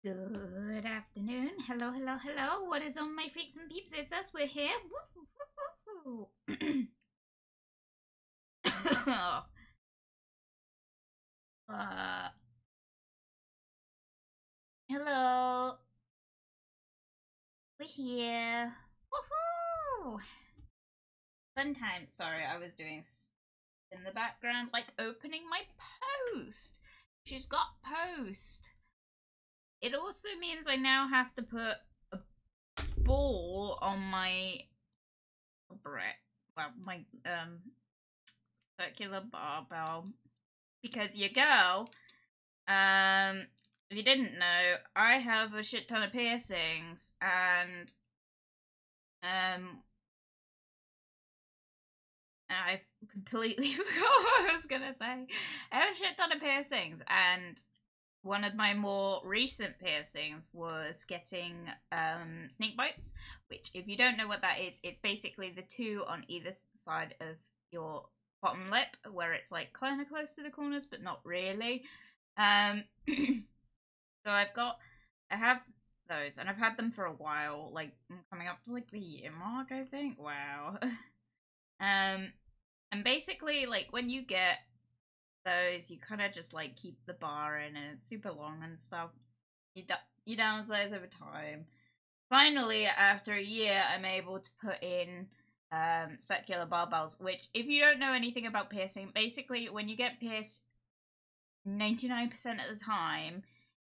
Good afternoon. Hello, hello, hello. What is on my freaks and peeps? It's us. We're here. Woo, woo, woo, woo. uh, hello. We're here. Woohoo! Fun time. Sorry, I was doing in the background, like opening my post. She's got post. It also means I now have to put a ball on my my circular barbell because your girl, if you didn't know, I have a shit ton of piercings and I completely forgot what I was gonna say. I have a shit ton of piercings, and one of my more recent piercings was getting snake bites, which, if you don't know what that is, it's basically the two on either side of your bottom lip, where it's like kind of close to the corners, but not really. So I have those, and I've had them for a while. Like, I'm coming up to like the year mark, I think. Wow. And basically, like, when you get those, you kind of just like keep the bar in, and it's super long and stuff. You downsize over time. Finally, after a year, I'm able to put in circular barbells. Which, if you don't know anything about piercing, basically when you get pierced, 99% of the time,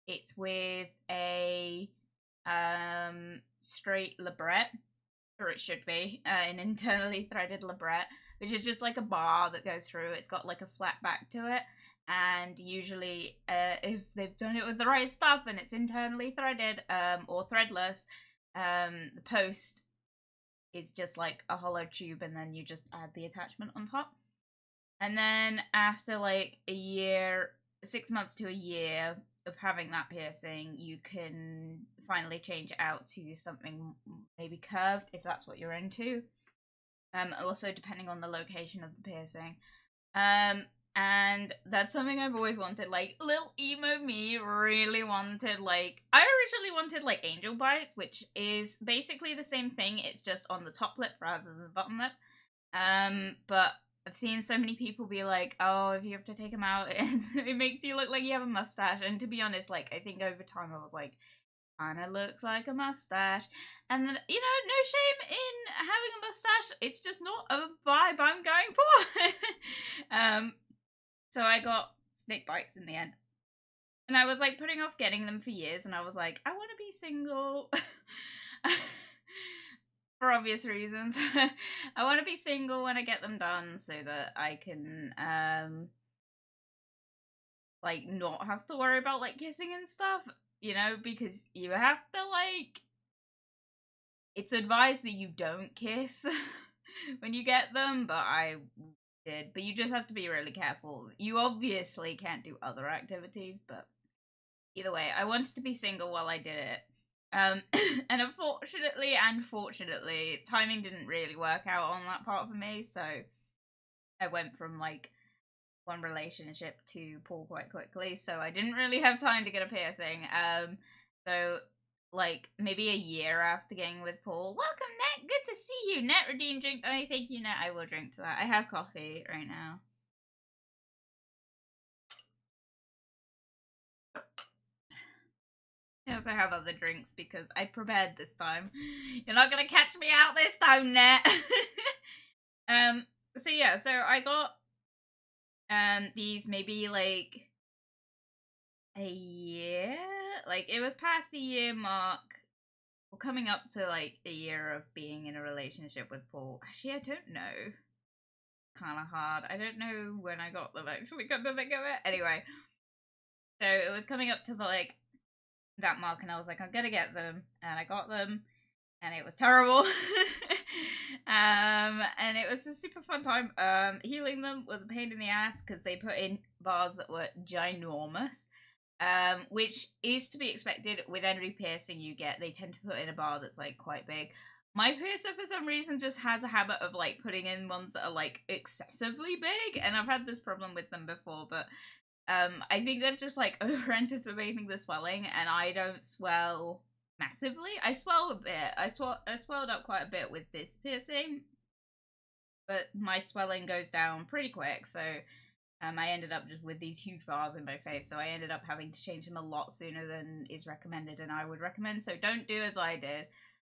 it's with a straight labret, or it should be an internally threaded labret, which is just like a bar that goes through. It's got like a flat back to it, and usually if they've done it with the right stuff and it's internally threaded or threadless, the post is just like a hollow tube, and then you just add the attachment on top. And then after like a year, 6 months to a year of having that piercing, you can finally change it out to something maybe curved if that's what you're into. Also depending on the location of the piercing. And that's something I've always wanted. Like, little emo me really wanted, like, I originally wanted like angel bites, which is basically the same thing. It's just on the top lip rather than the bottom lip. But I've seen so many people be like, oh, if you have to take them out, it makes you look like you have a mustache. And to be honest, like, I think over time I was like, kind of looks like a mustache. And then, you know, no shame in having a mustache. It's just not a vibe I'm going for. So I got snake bites in the end. And I was like putting off getting them for years, and I was like, I want to be single. For obvious reasons. I want to be single when I get them done so that I can like not have to worry about like kissing and stuff, you know, because you have to like, it's advised that you don't kiss when you get them, but I did. But you just have to be really careful. You obviously can't do other activities, but either way, I wanted to be single while I did it. And unfortunately and fortunately, timing didn't really work out on that part for me, so I went from like one relationship to Paul quite quickly, so I didn't really have time to get a piercing. So like maybe a year after getting with Paul. Welcome, Net. Good to see you. Net redeem drink. Oh, thank you, Net. I will drink to that. I have coffee right now. I also have other drinks because I prepared this time. You're not gonna catch me out this time, Net. So yeah, so I got these maybe like a year, like it was past the year mark, or coming up to like a year of being in a relationship with Paul. Actually, I don't know. Kind of hard. I don't know when I got them. Actually, come to think of it. Anyway, so it was coming up to the like that mark, and I was like, I'm gonna get them, and I got them, and it was terrible. And it was a super fun time. Healing them was a pain in the ass because they put in bars that were ginormous. Which is to be expected with every piercing you get. They tend to put in a bar that's like quite big. My piercer for some reason just has a habit of like putting in ones that are like excessively big, and I've had this problem with them before, but I think they're just like over anticipating the swelling, and I don't swell massively. I swell a bit. I swelled up quite a bit with this piercing, but my swelling goes down pretty quick. So I ended up just with these huge bars in my face. So I ended up having to change them a lot sooner than is recommended, and I would recommend. So don't do as I did.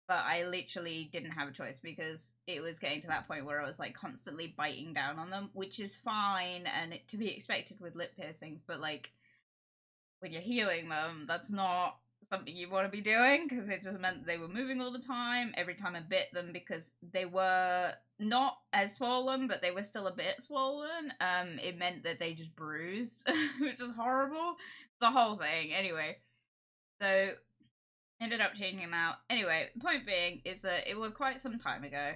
But I literally didn't have a choice because it was getting to that point where I was like constantly biting down on them, which is fine and to be expected with lip piercings. But like when you're healing them, that's not something you want to be doing because it just meant they were moving all the time every time I bit them because they were not as swollen, but they were still a bit swollen. It meant that they just bruised, which is horrible. The whole thing. Anyway, so ended up changing them out. Anyway, the point being is that it was quite some time ago,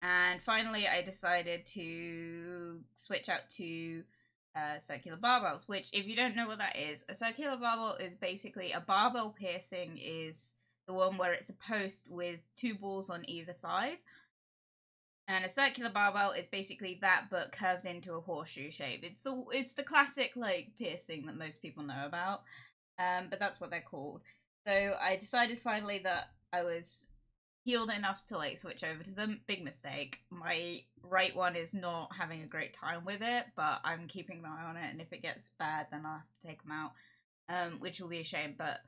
and finally I decided to switch out to circular barbells, which, if you don't know what that is, a circular barbell is basically a barbell piercing is the one where it's a post with two balls on either side. And a circular barbell is basically that, but curved into a horseshoe shape. It's the classic like piercing that most people know about, but that's what they're called. So I decided finally that I was healed enough to like switch over to them. Big mistake. My right one is not having a great time with it, but I'm keeping an eye on it, and if it gets bad, then I'll have to take them out, which will be a shame. But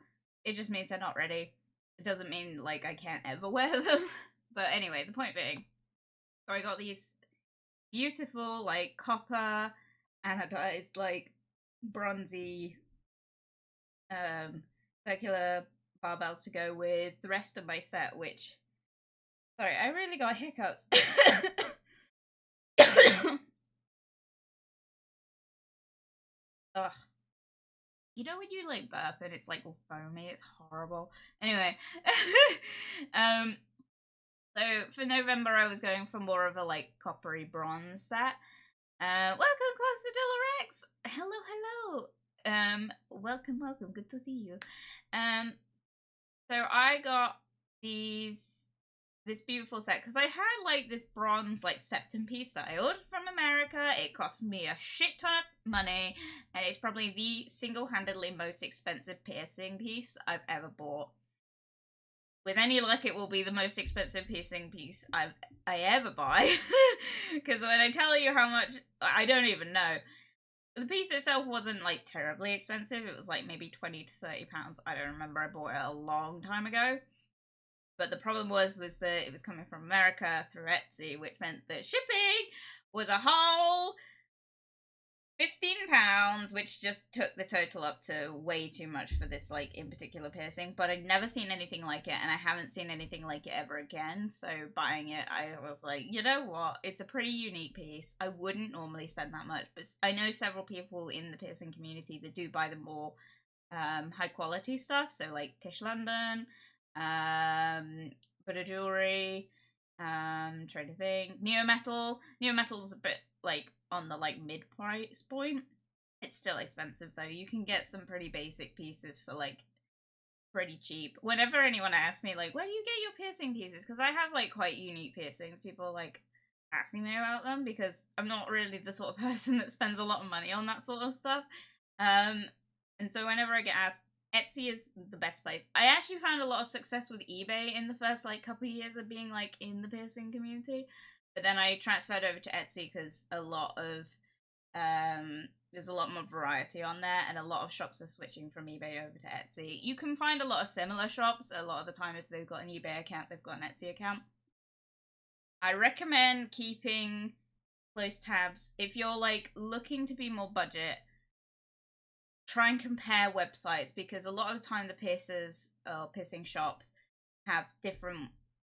it just means they're not ready. It doesn't mean like I can't ever wear them. But anyway, the point being, so I got these beautiful like copper anodized like bronzy circular barbells to go with the rest of my set, which, sorry, I really got hiccups. Ugh. You know when you like burp and it's like all foamy, it's horrible. Anyway, so for November I was going for more of a like coppery bronze set. Welcome, Rex. Hello. Welcome. Good to see you. So I got this beautiful set because I had like this bronze like septum piece that I ordered from America. It cost me a shit ton of money, and it's probably the single-handedly most expensive piercing piece I've ever bought. With any luck, it will be the most expensive piercing piece I ever buy. Because when I tell you how much, I don't even know. The piece itself wasn't like terribly expensive. It was like maybe 20 to 30 pounds. I don't remember. I bought it a long time ago. But the problem was that it was coming from America through Etsy, which meant that shipping was a whole £15, which just took the total up to way too much for this, like, in particular piercing. But I'd never seen anything like it, and I haven't seen anything like it ever again. So buying it, I was like, you know what? It's a pretty unique piece. I wouldn't normally spend that much, but I know several people in the piercing community that do buy the more high quality stuff. So like Tish London, Buddha Jewelry, trying to think, Neometal's a bit like on the like mid price point. It's still expensive though. You can get some pretty basic pieces for like pretty cheap. Whenever anyone asks me like, where do you get your piercing pieces? Because I have like quite unique piercings. People like asking me about them because I'm not really the sort of person that spends a lot of money on that sort of stuff. And so whenever I get asked, Etsy is the best place. I actually found a lot of success with eBay in the first like couple of years of being like in the piercing community, but then I transferred over to Etsy because a lot of there's a lot more variety on there, and a lot of shops are switching from eBay over to Etsy. You can find a lot of similar shops a lot of the time. If they've got an eBay account, they've got an Etsy account. I recommend keeping close tabs if you're like looking to be more budget. Try and compare websites, because a lot of the time the piercing shops have different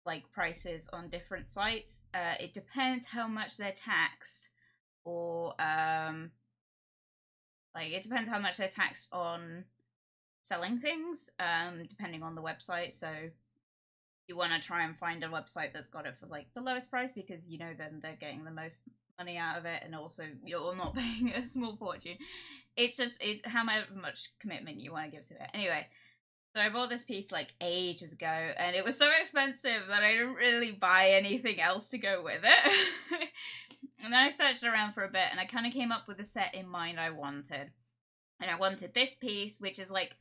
like prices on different sites. It depends how much they're taxed, or like it depends how much they're taxed on selling things, depending on the website. So you want to try and find a website that's got it for like the lowest price, because you know then they're getting the most money out of it, and also you're not paying a small fortune. It's how much commitment you want to give to it. Anyway, so I bought this piece like ages ago, and it was so expensive that I didn't really buy anything else to go with it. And then I searched around for a bit, and I kind of came up with the set in mind I wanted. And I wanted this piece, which is like,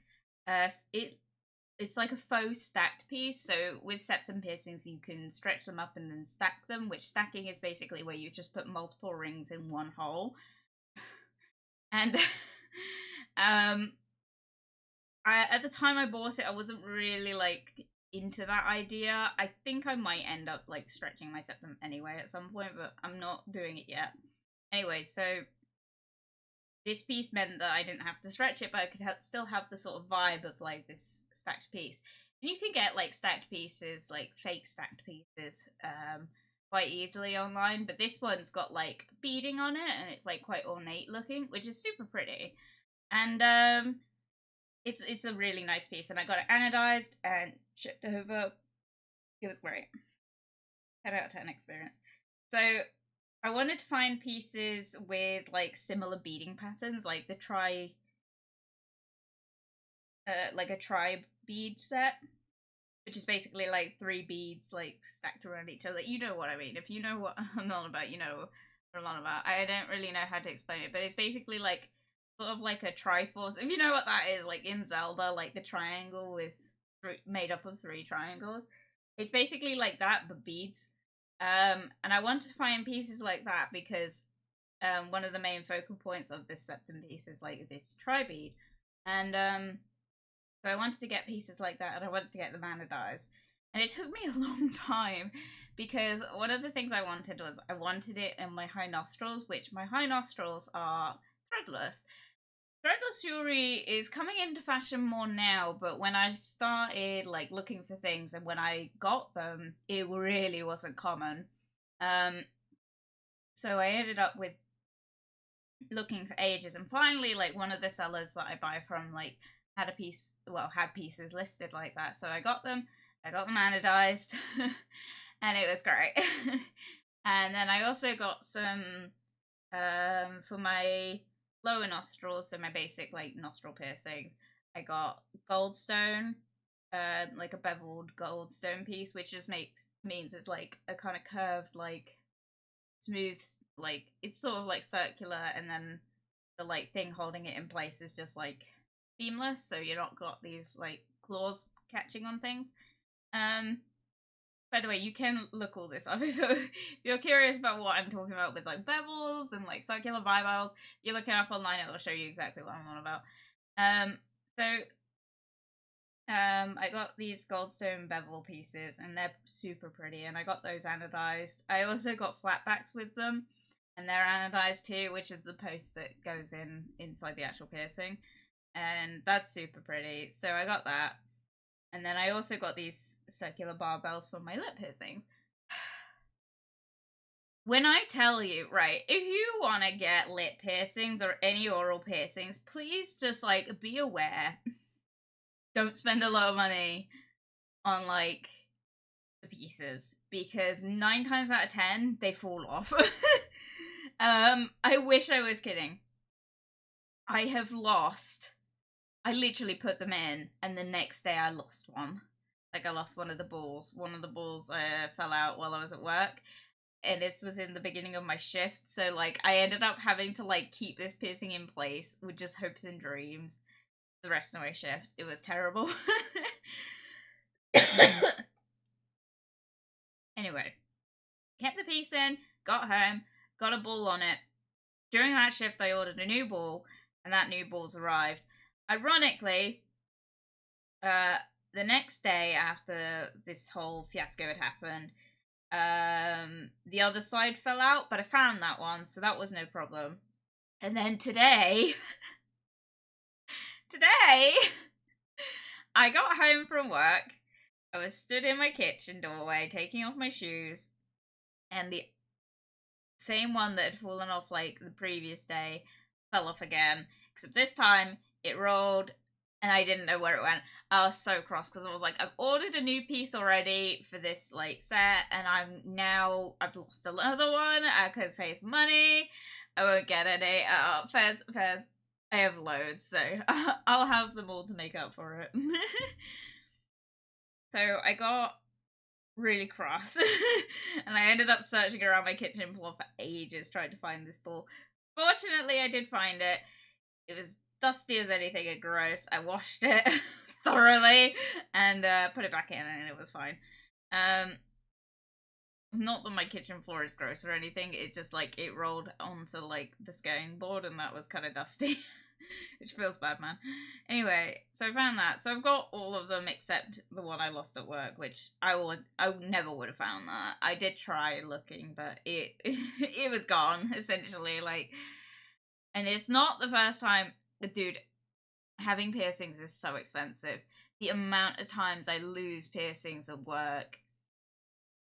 it's like a faux stacked piece. So with septum piercings, you can stretch them up and then stack them, which stacking is basically where you just put multiple rings in one hole. And at the time I bought it, I wasn't really like into that idea. I think I might end up like stretching my septum anyway at some point, but I'm not doing it yet. Anyway, so this piece meant that I didn't have to stretch it, but I could still have the sort of vibe of like this stacked piece. And you can get like stacked pieces, like fake stacked pieces, quite easily online. But this one's got like beading on it, and it's like quite ornate looking, which is super pretty. And it's a really nice piece. And I got it anodized and shipped over. It was great. 10 out of 10 experience. So I wanted to find pieces with like similar beading patterns, like the like a tri bead set, which is basically like 3 beads like stacked around each other. You know what I mean. If you know what I'm on about, you know what I'm on about. I don't really know how to explain it, but it's basically like sort of like a Triforce. If you know what that is, like in Zelda, like the triangle with made up of 3 triangles. It's basically like that, but beads. And I wanted to find pieces like that because one of the main focal points of this septum piece is like this tri-bead. And so I wanted to get pieces like that, and I wanted to get them anodized. And it took me a long time because one of the things I wanted was I wanted it in my high nostrils, which my high nostrils are threadless. Threadless jewelry is coming into fashion more now, but when I started like looking for things and when I got them, it really wasn't common. So I ended up with looking for ages, and finally, like one of the sellers that I buy from, like had pieces listed like that. So I got them anodized, and it was great. And then I also got some for my lower nostrils, so my basic like nostril piercings. I got goldstone, like a beveled goldstone piece, which just means it's like a kind of curved, like smooth, like it's sort of like circular, and then the like thing holding it in place is just like seamless, so you're not got these like claws catching on things. By the way, you can look all this up if you're curious about what I'm talking about with like bevels and like circular bivalves. You're looking up online, it will show you exactly what I'm on about. I got these goldstone bevel pieces, and they're super pretty, and I got those anodized. I also got flatbacks with them, and they're anodized too, which is the post that goes inside the actual piercing, and that's super pretty. So I got that. And then I also got these circular barbells for my lip piercings. When I tell you, right, if you want to get lip piercings or any oral piercings, please just, like, be aware. Don't spend a lot of money on, like, the pieces. Because 9 times out of 10, they fall off. I wish I was kidding. I literally put them in, and the next day I lost one. Like, I lost one of the balls. One of the balls fell out while I was at work, and it was in the beginning of my shift, so, like, I ended up having to, like, keep this piercing in place with just hopes and dreams the rest of my shift. It was terrible. Anyway, kept the piece in, got home, got a ball on it. During that shift, I ordered a new ball, and that new ball's arrived. Ironically, the next day after this whole fiasco had happened, the other side fell out, but I found that one, so that was no problem. And then today, I got home from work. I was stood in my kitchen doorway, taking off my shoes, and the same one that had fallen off like the previous day fell off again. Except this time, it rolled, and I didn't know where it went. I was so cross because I was like, I've ordered a new piece already for this like set, and I've lost another one. I could save money. I won't get any. Fairs. I have loads, so I'll have them all to make up for it. So I got really cross, and I ended up searching around my kitchen floor for ages trying to find this ball. Fortunately, I did find it. It was dusty as anything and gross. I washed it thoroughly and put it back in, and it was fine. Not that my kitchen floor is gross or anything, it's just like it rolled onto like the skirting board and that was kind of dusty. Which feels bad, man. Anyway, so I found that. So I've got all of them except the one I lost at work, which I never would have found that. I did try looking, but it was gone, essentially. Like, and it's not the first time, dude, having piercings is so expensive. The amount of times I lose piercings at work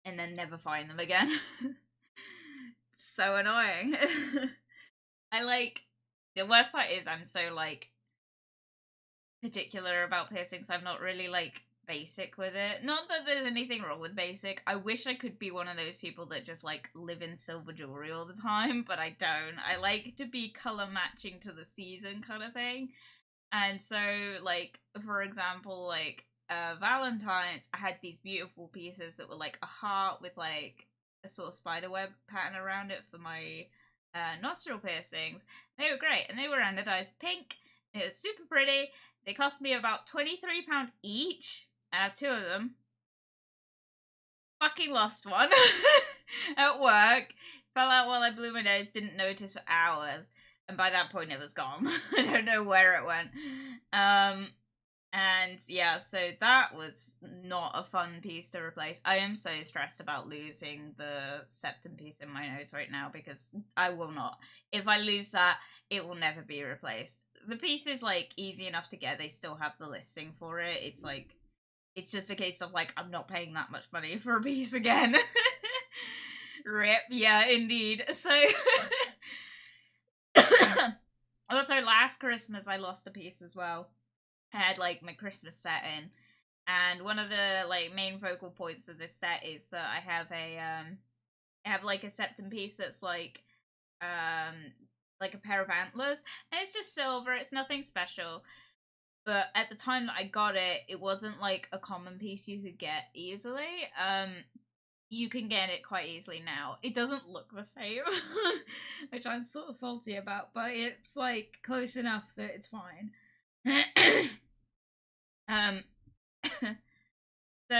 and then never find them again. It's so annoying. The worst part is I'm so, like, particular about piercings. I'm not really, like, basic with it. Not that there's anything wrong with basic. I wish I could be one of those people that just, like, live in silver jewelry all the time, but I don't. I like to be color matching to the season kind of thing. And so, like, for example, like, Valentine's, I had these beautiful pieces that were, like, a heart with, like, a sort of spiderweb pattern around it for my nostril piercings. They were great, and they were anodized pink. It was super pretty. They cost me about £23 each. I have 2 of them. Fucking lost one at work. Fell out while I blew my nose, didn't notice for hours. And by that point it was gone. I don't know where it went. And yeah, so that was not a fun piece to replace. I am so stressed about losing the septum piece in my nose right now because I will not. If I lose that, it will never be replaced. The piece is, like, easy enough to get. They still have the listing for it. It's like, it's just a case of, like, I'm not paying that much money for a piece again. Rip, yeah, indeed. So, also last Christmas I lost a piece as well. I had, like, my Christmas set in, and one of the, like, main focal points of this set is that I have like, a septum piece that's, like a pair of antlers, and it's just silver, it's nothing special, but at the time that I got it, it wasn't, like, a common piece you could get easily. You can get it quite easily now. It doesn't look the same, which I'm sort of salty about, but it's, like, close enough that it's fine. So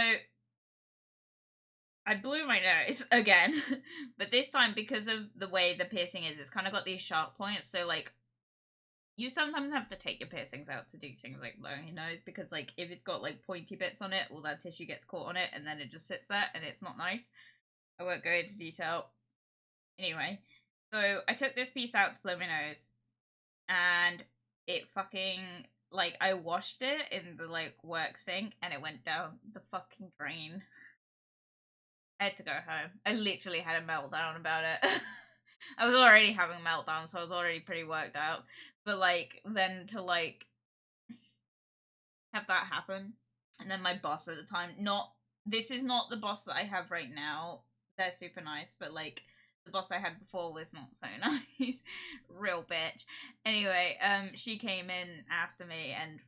I blew my nose again, but this time because of the way the piercing is, it's kind of got these sharp points, so, like, you sometimes have to take your piercings out to do things like blowing your nose, because, like, if it's got, like, pointy bits on it, all that tissue gets caught on it, and then it just sits there, and it's not nice. I won't go into detail. Anyway, so I took this piece out to blow my nose, and it fucking, like, I washed it in the, like, work sink, and it went down the fucking drain. I had to go home. I literally had a meltdown about it. I was already having a meltdown, so I was already pretty worked out. But, like, then to, like, have that happen. And then my boss at the time, this is not the boss that I have right now. They're super nice, but, like, the boss I had before was not so nice. Real bitch. Anyway, she came in after me and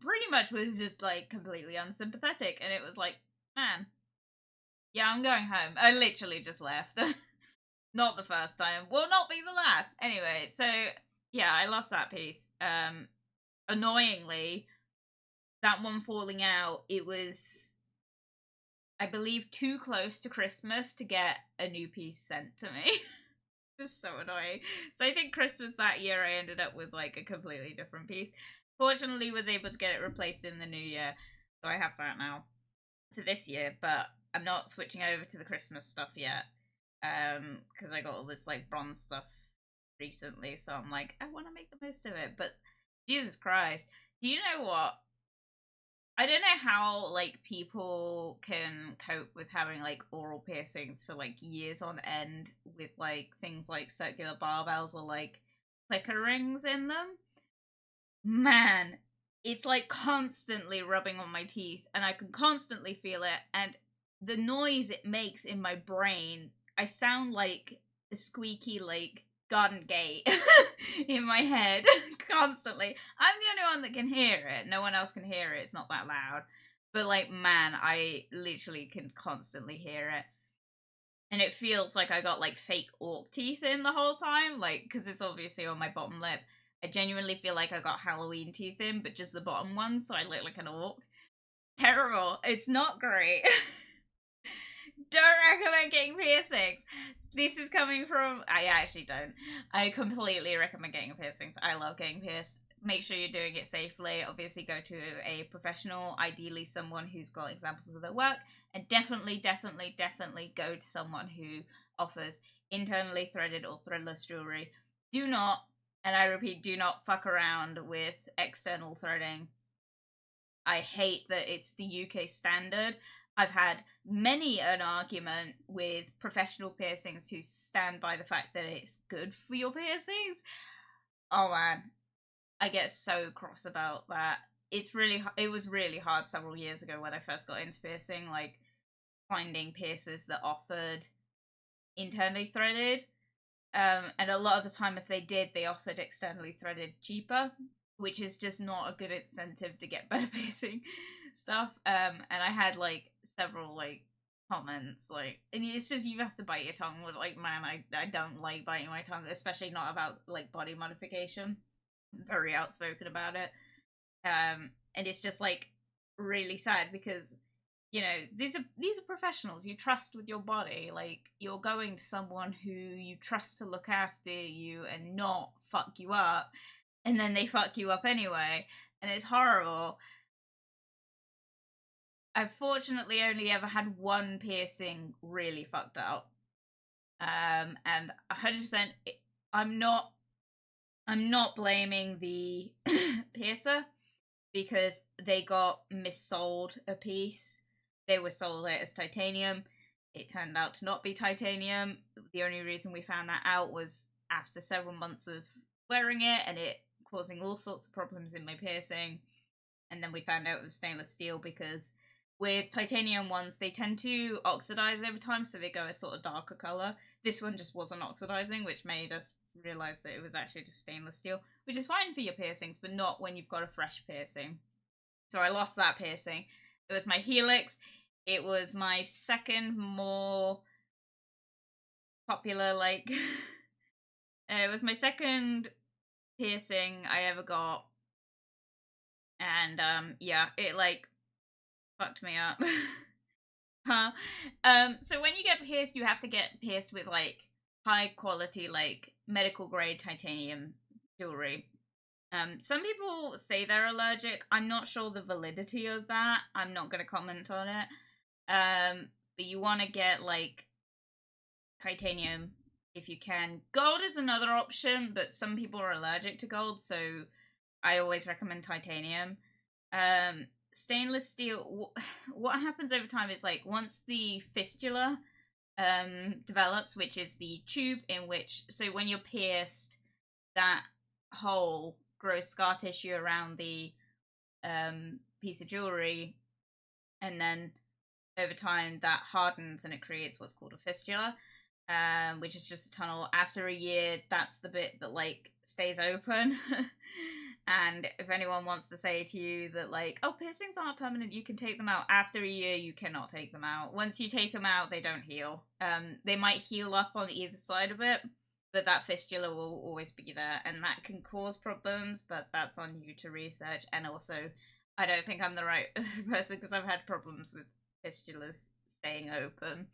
pretty much was just, like, completely unsympathetic. And it was like, man, yeah, I'm going home. I literally just left. Not the first time. Will not be the last. Anyway, so, yeah, I lost that piece. Annoyingly, that one falling out, it was, I believe, too close to Christmas to get a new piece sent to me. Just so annoying. So I think Christmas that year I ended up with, like, a completely different piece. Fortunately, was able to get it replaced in the new year, so I have that now for this year, but I'm not switching over to the Christmas stuff yet, because I got all this, like, bronze stuff recently, so I'm like, I want to make the most of it. But Jesus Christ, do you know what? I don't know how, like, people can cope with having, like, oral piercings for, like, years on end with, like, things like circular barbells or, like, clicker rings in them. Man, it's, like, constantly rubbing on my teeth, and I can constantly feel it, and the noise it makes in my brain, I sound like a squeaky, like, garden gate in my head constantly. I'm the only one that can hear it. No one else can hear it. It's not that loud. But, like, man, I literally can constantly hear it. And it feels like I got, like, fake orc teeth in the whole time, like, because it's obviously on my bottom lip. I genuinely feel like I got Halloween teeth in, but just the bottom one, so I look like an orc. Terrible. It's not great. Don't recommend getting piercings. This is coming from... I actually don't. I completely recommend getting piercings. I love getting pierced. Make sure you're doing it safely. Obviously go to a professional, ideally someone who's got examples of their work, and definitely go to someone who offers internally threaded or threadless jewelry. Do not, and I repeat, do not fuck around with external threading. I hate that it's the UK standard. I've had many an argument with professional piercings who stand by the fact that it's good for your piercings. Oh man, I get so cross about that. It was really hard several years ago when I first got into piercing, like finding piercers that offered internally threaded. And a lot of the time, if they did, they offered externally threaded cheaper, which is just not a good incentive to get better piercing stuff. And I had like several like comments like, and it's just you have to bite your tongue with like, man, I don't like biting my tongue, especially not about like body modification. I'm very outspoken about it. And it's just like really sad because you know these are professionals you trust with your body. Like you're going to someone who you trust to look after you and not fuck you up, and then they fuck you up anyway, and it's horrible. I've fortunately only ever had one piercing really fucked up, and 100% I'm not blaming the piercer because they got missold a piece. They were sold it as titanium. It turned out to not be titanium. The only reason we found that out was after several months of wearing it and it causing all sorts of problems in my piercing. And then we found out it was stainless steel because with titanium ones, they tend to oxidize over time, so they go a sort of darker color. This one just wasn't oxidizing, which made us realize that it was actually just stainless steel, which is fine for your piercings, but not when you've got a fresh piercing. So I lost that piercing. It was my helix. It was my second more popular, like, it was my second piercing I ever got. And, yeah, it, like, fucked me up. Huh? So when you get pierced, you have to get pierced with, like, high quality, like, medical grade titanium jewelry. Some people say they're allergic. I'm not sure the validity of that. I'm not going to comment on it. But you want to get like titanium if you can. Gold is another option, but some people are allergic to gold, so I always recommend titanium. Stainless steel. What happens over time is like once the fistula develops, which is the tube in which, so when you're pierced, that hole grows scar tissue around the piece of jewelry, and then over time that hardens and it creates what's called a fistula, which is just a tunnel. After a year, that's the bit that like stays open. And if anyone wants to say to you that like, oh, piercings aren't permanent, you can take them out, after a year you cannot take them out. Once you take them out, they don't heal. They might heal up on either side of it, but that fistula will always be there, and that can cause problems, but that's on you to research. And also, I don't think I'm the right person because I've had problems with fistulas staying open.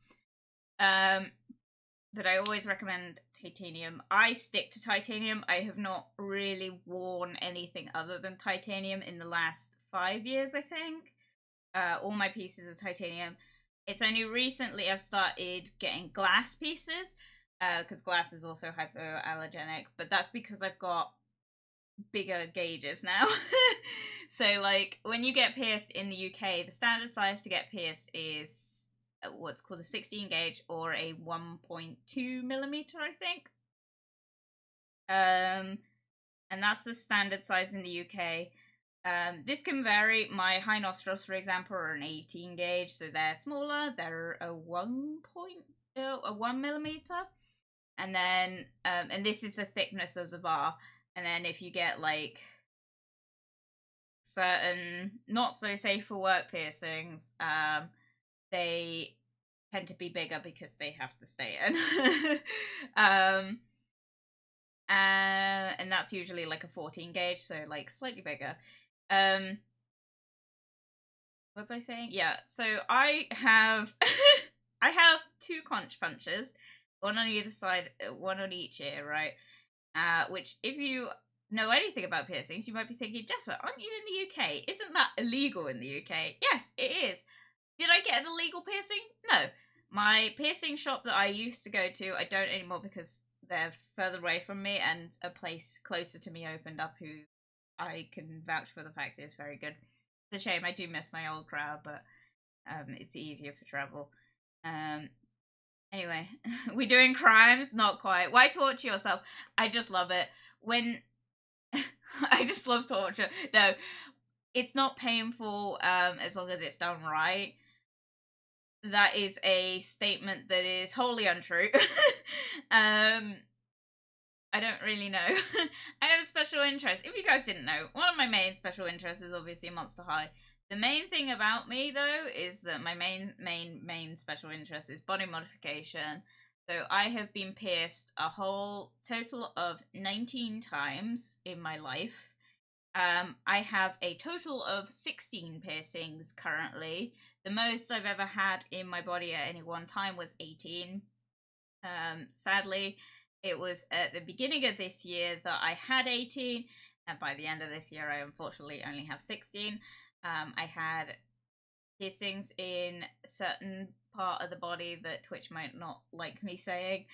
But I always recommend titanium. I stick to titanium. I have not really worn anything other than titanium in the last 5 years, I think. All my pieces are titanium. It's only recently I've started getting glass pieces, because glass is also hypoallergenic, but that's because I've got bigger gauges now. So, like, when you get pierced in the UK, the standard size to get pierced is what's called a 16 gauge or a 1.2 millimeter, I think. And that's the standard size in the UK. This can vary. My high nostrils, for example, are an 18 gauge, so they're smaller. They're a 1 millimeter. And then, and this is the thickness of the bar. And then if you get like certain not so safe for work piercings, they tend to be bigger because they have to stay in. And that's usually like a 14 gauge, so like slightly bigger. What was I saying? Yeah, so I have I have 2 conch punches, one on either side, one on each ear, right? Which, if you know anything about piercings, you might be thinking, Jasper, aren't you in the UK? Isn't that illegal in the UK? Yes, it is. Did I get an illegal piercing? No. My piercing shop that I used to go to, I don't anymore because they're further away from me, and a place closer to me opened up who I can vouch for the fact is very good. It's a shame, I do miss my old crowd, but it's easier for travel. Anyway, we doing crimes? Not quite. Why torture yourself? I just love it. When I just love torture. No, it's not painful as long as it's done right. That is a statement that is wholly untrue. I don't really know. I have a special interest. If you guys didn't know, one of my main special interests is obviously Monster High. The main thing about me, though, is that my main special interest is body modification. So I have been pierced a whole total of 19 times in my life. I have a total of 16 piercings currently. The most I've ever had in my body at any one time was 18. Sadly, it was at the beginning of this year that I had 18, and by the end of this year I unfortunately only have 16. I had piercings in a certain part of the body that Twitch might not like me saying.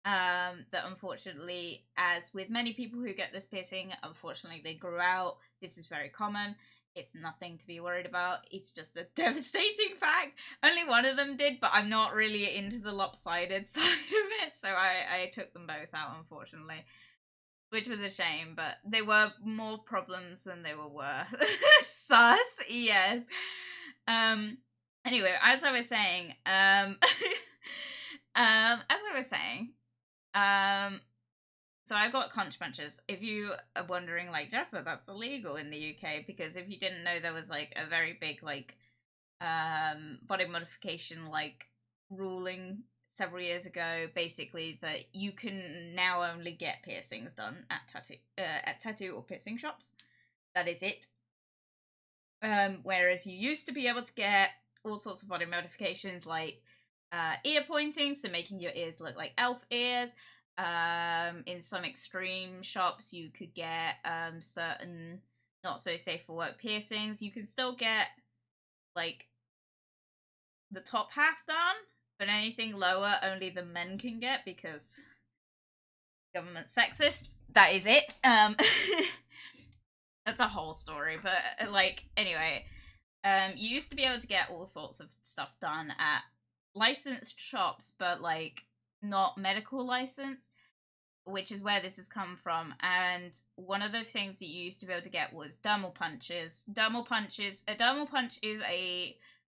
That unfortunately, as with many people who get this piercing, unfortunately they grew out. This is very common. It's nothing to be worried about. It's just a devastating fact. Only one of them did, but I'm not really into the lopsided side of it, so I took them both out, unfortunately. Which was a shame, but they were more problems than they were worth. Sus, yes. Anyway, as I was saying, so I've got conch punches. If you are wondering, like, Jasper, that's illegal in the UK, because if you didn't know, there was like a very big like body modification like ruling several years ago, basically, that you can now only get piercings done at tattoo or piercing shops. That is it. Whereas you used to be able to get all sorts of body modifications like ear pointing, so making your ears look like elf ears. In some extreme shops, you could get certain not so safe for work piercings. You can still get like the top half done, but anything lower only the men can get because government's sexist. That is it. That's a whole story, but like anyway, you used to be able to get all sorts of stuff done at licensed shops, but like not medical license, which is where this has come from. And one of the things that you used to be able to get was dermal punches. A dermal punch is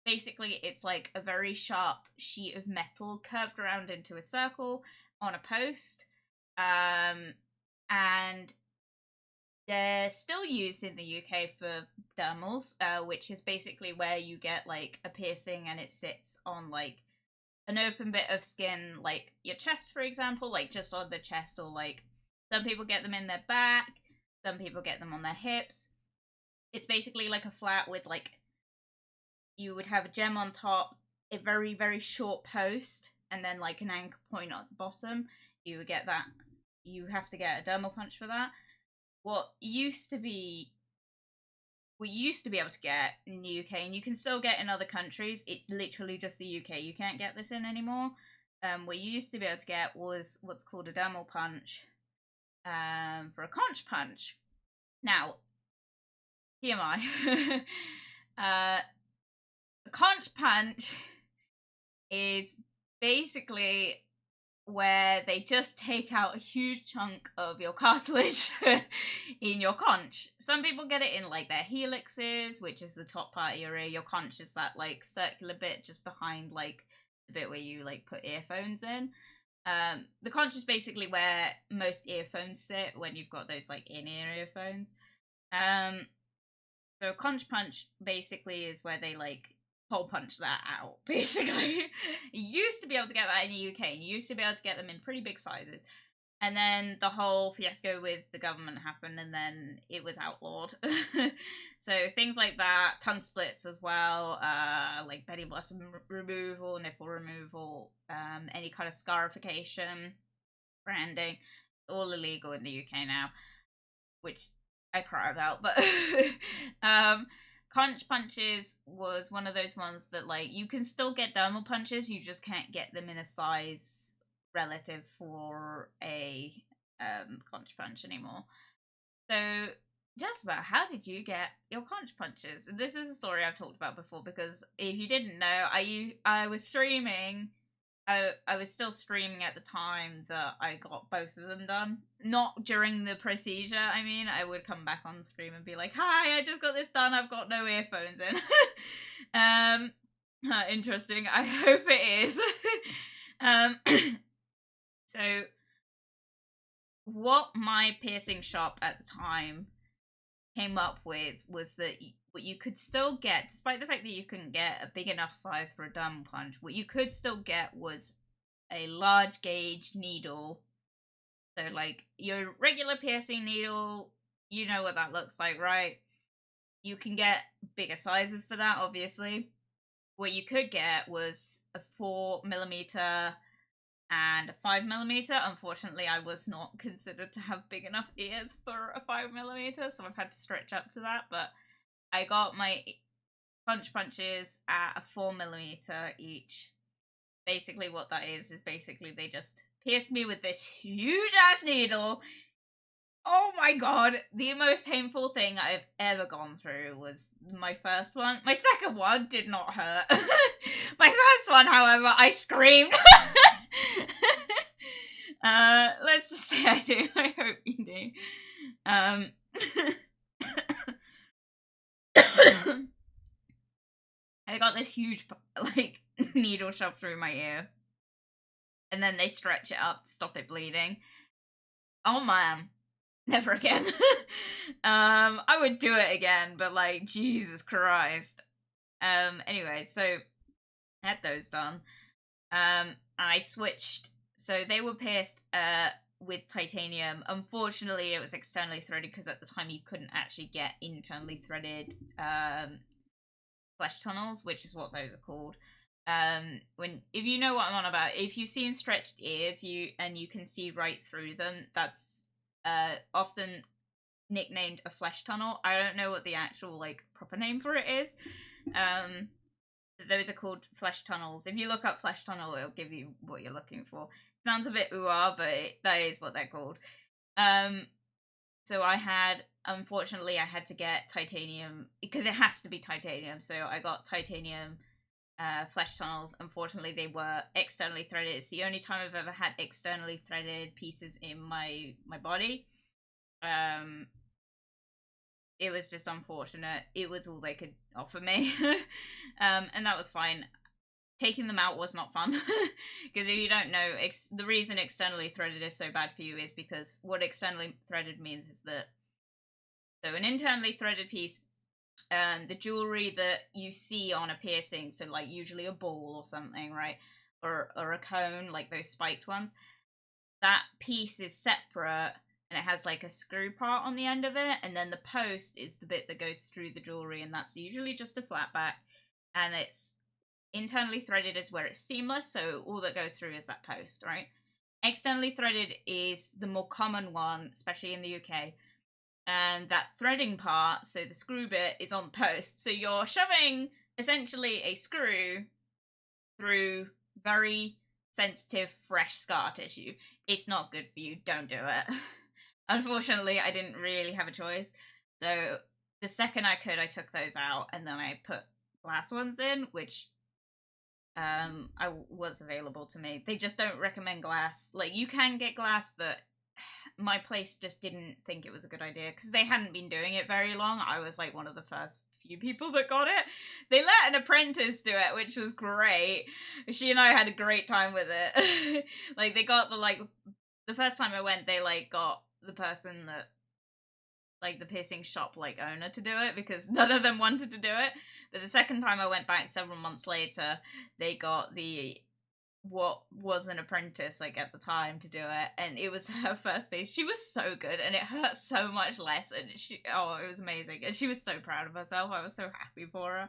basically it's like a very sharp sheet of metal curved around into a circle on a post. And they're still used in the UK for dermals, which is basically where you get like a piercing and it sits on like an open bit of skin, like your chest, for example, like just on the chest, or like some people get them in their back, some people get them on their hips. It's basically like a flat with like, you would have a gem on top, a very, very short post, and then like an anchor point at the bottom. You would get that. You have to get a dermal punch for that. What used to be able to get in the UK, and you can still get in other countries, it's literally just the UK. You can't get this in anymore. What you used to be able to get was what's called a dermal punch for a conch punch. Now, TMI. A conch punch is basically where they just take out a huge chunk of your cartilage in your conch. Some people get it in like their helixes, which is the top part of your ear. Your conch is that like circular bit just behind like the bit where you like put earphones in. The conch is basically where most earphones sit when you've got those like in-ear earphones. So a conch punch basically is where they like hole punch that out, basically. You used to be able to get that in the UK, and you used to be able to get them in pretty big sizes. And then the whole fiasco with the government happened, and then it was outlawed. So things like that, tongue splits as well, like belly button removal, nipple removal, any kind of scarification, branding, all illegal in the UK now, which I cry about. But conch punches was one of those ones that, like, you can still get dermal punches, you just can't get them in a size relative for a conch punch anymore. So, Jasper, how did you get your conch punches? This is a story I've talked about before, because if you didn't know, I was streaming. I was still streaming at the time that I got both of them done. Not during the procedure, I mean. I would come back on stream and be like, hi, I just got this done, I've got no earphones in. Interesting, I hope it is. So, what my piercing shop at the time came up with was that what you could still get, despite the fact that you couldn't get a big enough size for a dermal punch, what you could still get was a large gauge needle. So, like, your regular piercing needle, you know what that looks like, right? You can get bigger sizes for that, obviously. What you could get was a 4mm and a 5mm. Unfortunately, I was not considered to have big enough ears for a 5mm, so I've had to stretch up to that. But I got my conch punches at a 4mm each. Basically, what that is basically they just pierced me with this huge ass needle. Oh my god, the most painful thing I've ever gone through was my first one. My second one did not hurt. My first one, however, I screamed. Let's just say I do. I hope you do. I got this huge, like, needle shoved through my ear. And then they stretch it up to stop it bleeding. Oh man. Never again. I would do it again, but, like, Jesus Christ. Anyway, so I had those done. I switched. So they were pierced with titanium. Unfortunately, it was externally threaded, because at the time you couldn't actually get internally threaded flesh tunnels, which is what those are called. If you know what I'm on about, if you've seen stretched ears, you can see right through them, that's often nicknamed a flesh tunnel. I don't know what the actual, like, proper name for it is. Those are called flesh tunnels. If you look up flesh tunnel, it'll give you what you're looking for. Sounds a bit ooh-ah, but that is what they're called. So unfortunately, I had to get titanium, because it has to be titanium, so I got titanium flesh tunnels. Unfortunately, they were externally threaded. It's the only time I've ever had externally threaded pieces in my body. It was just unfortunate. It was all they could offer me. And that was fine. Taking them out was not fun. Because if you don't know, the reason externally threaded is so bad for you is because what externally threaded means is that, so an internally threaded piece, the jewelry that you see on a piercing, so, like, usually a ball or something, right? Or a cone, like those spiked ones, that piece is separate, and it has, like, a screw part on the end of it, and then the post is the bit that goes through the jewelry, and that's usually just a flat back, and it's internally threaded is where it's seamless, so all that goes through is that post, right? Externally threaded is the more common one, especially in the UK. And that threading part, so the screw bit, is on the post. So you're shoving, essentially, a screw through very sensitive, fresh scar tissue. It's not good for you. Don't do it. Unfortunately, I didn't really have a choice. So the second I could, I took those out, and then I put glass ones in, which was available to me. They just don't recommend glass. Like, you can get glass, but my place just didn't think it was a good idea, because they hadn't been doing it very long. I was, like, one of the first few people that got it. They let an apprentice do it, which was great. She and I had a great time with it. Like, they got the first time I went, they, like, got the person that, like, the piercing shop, like, owner to do it, because none of them wanted to do it. But the second time I went back several months later, they got the what was an apprentice like at the time to do it, and it was her first piece. She was so good, and it hurt so much less, and it was amazing, and she was so proud of herself. I was so happy for her.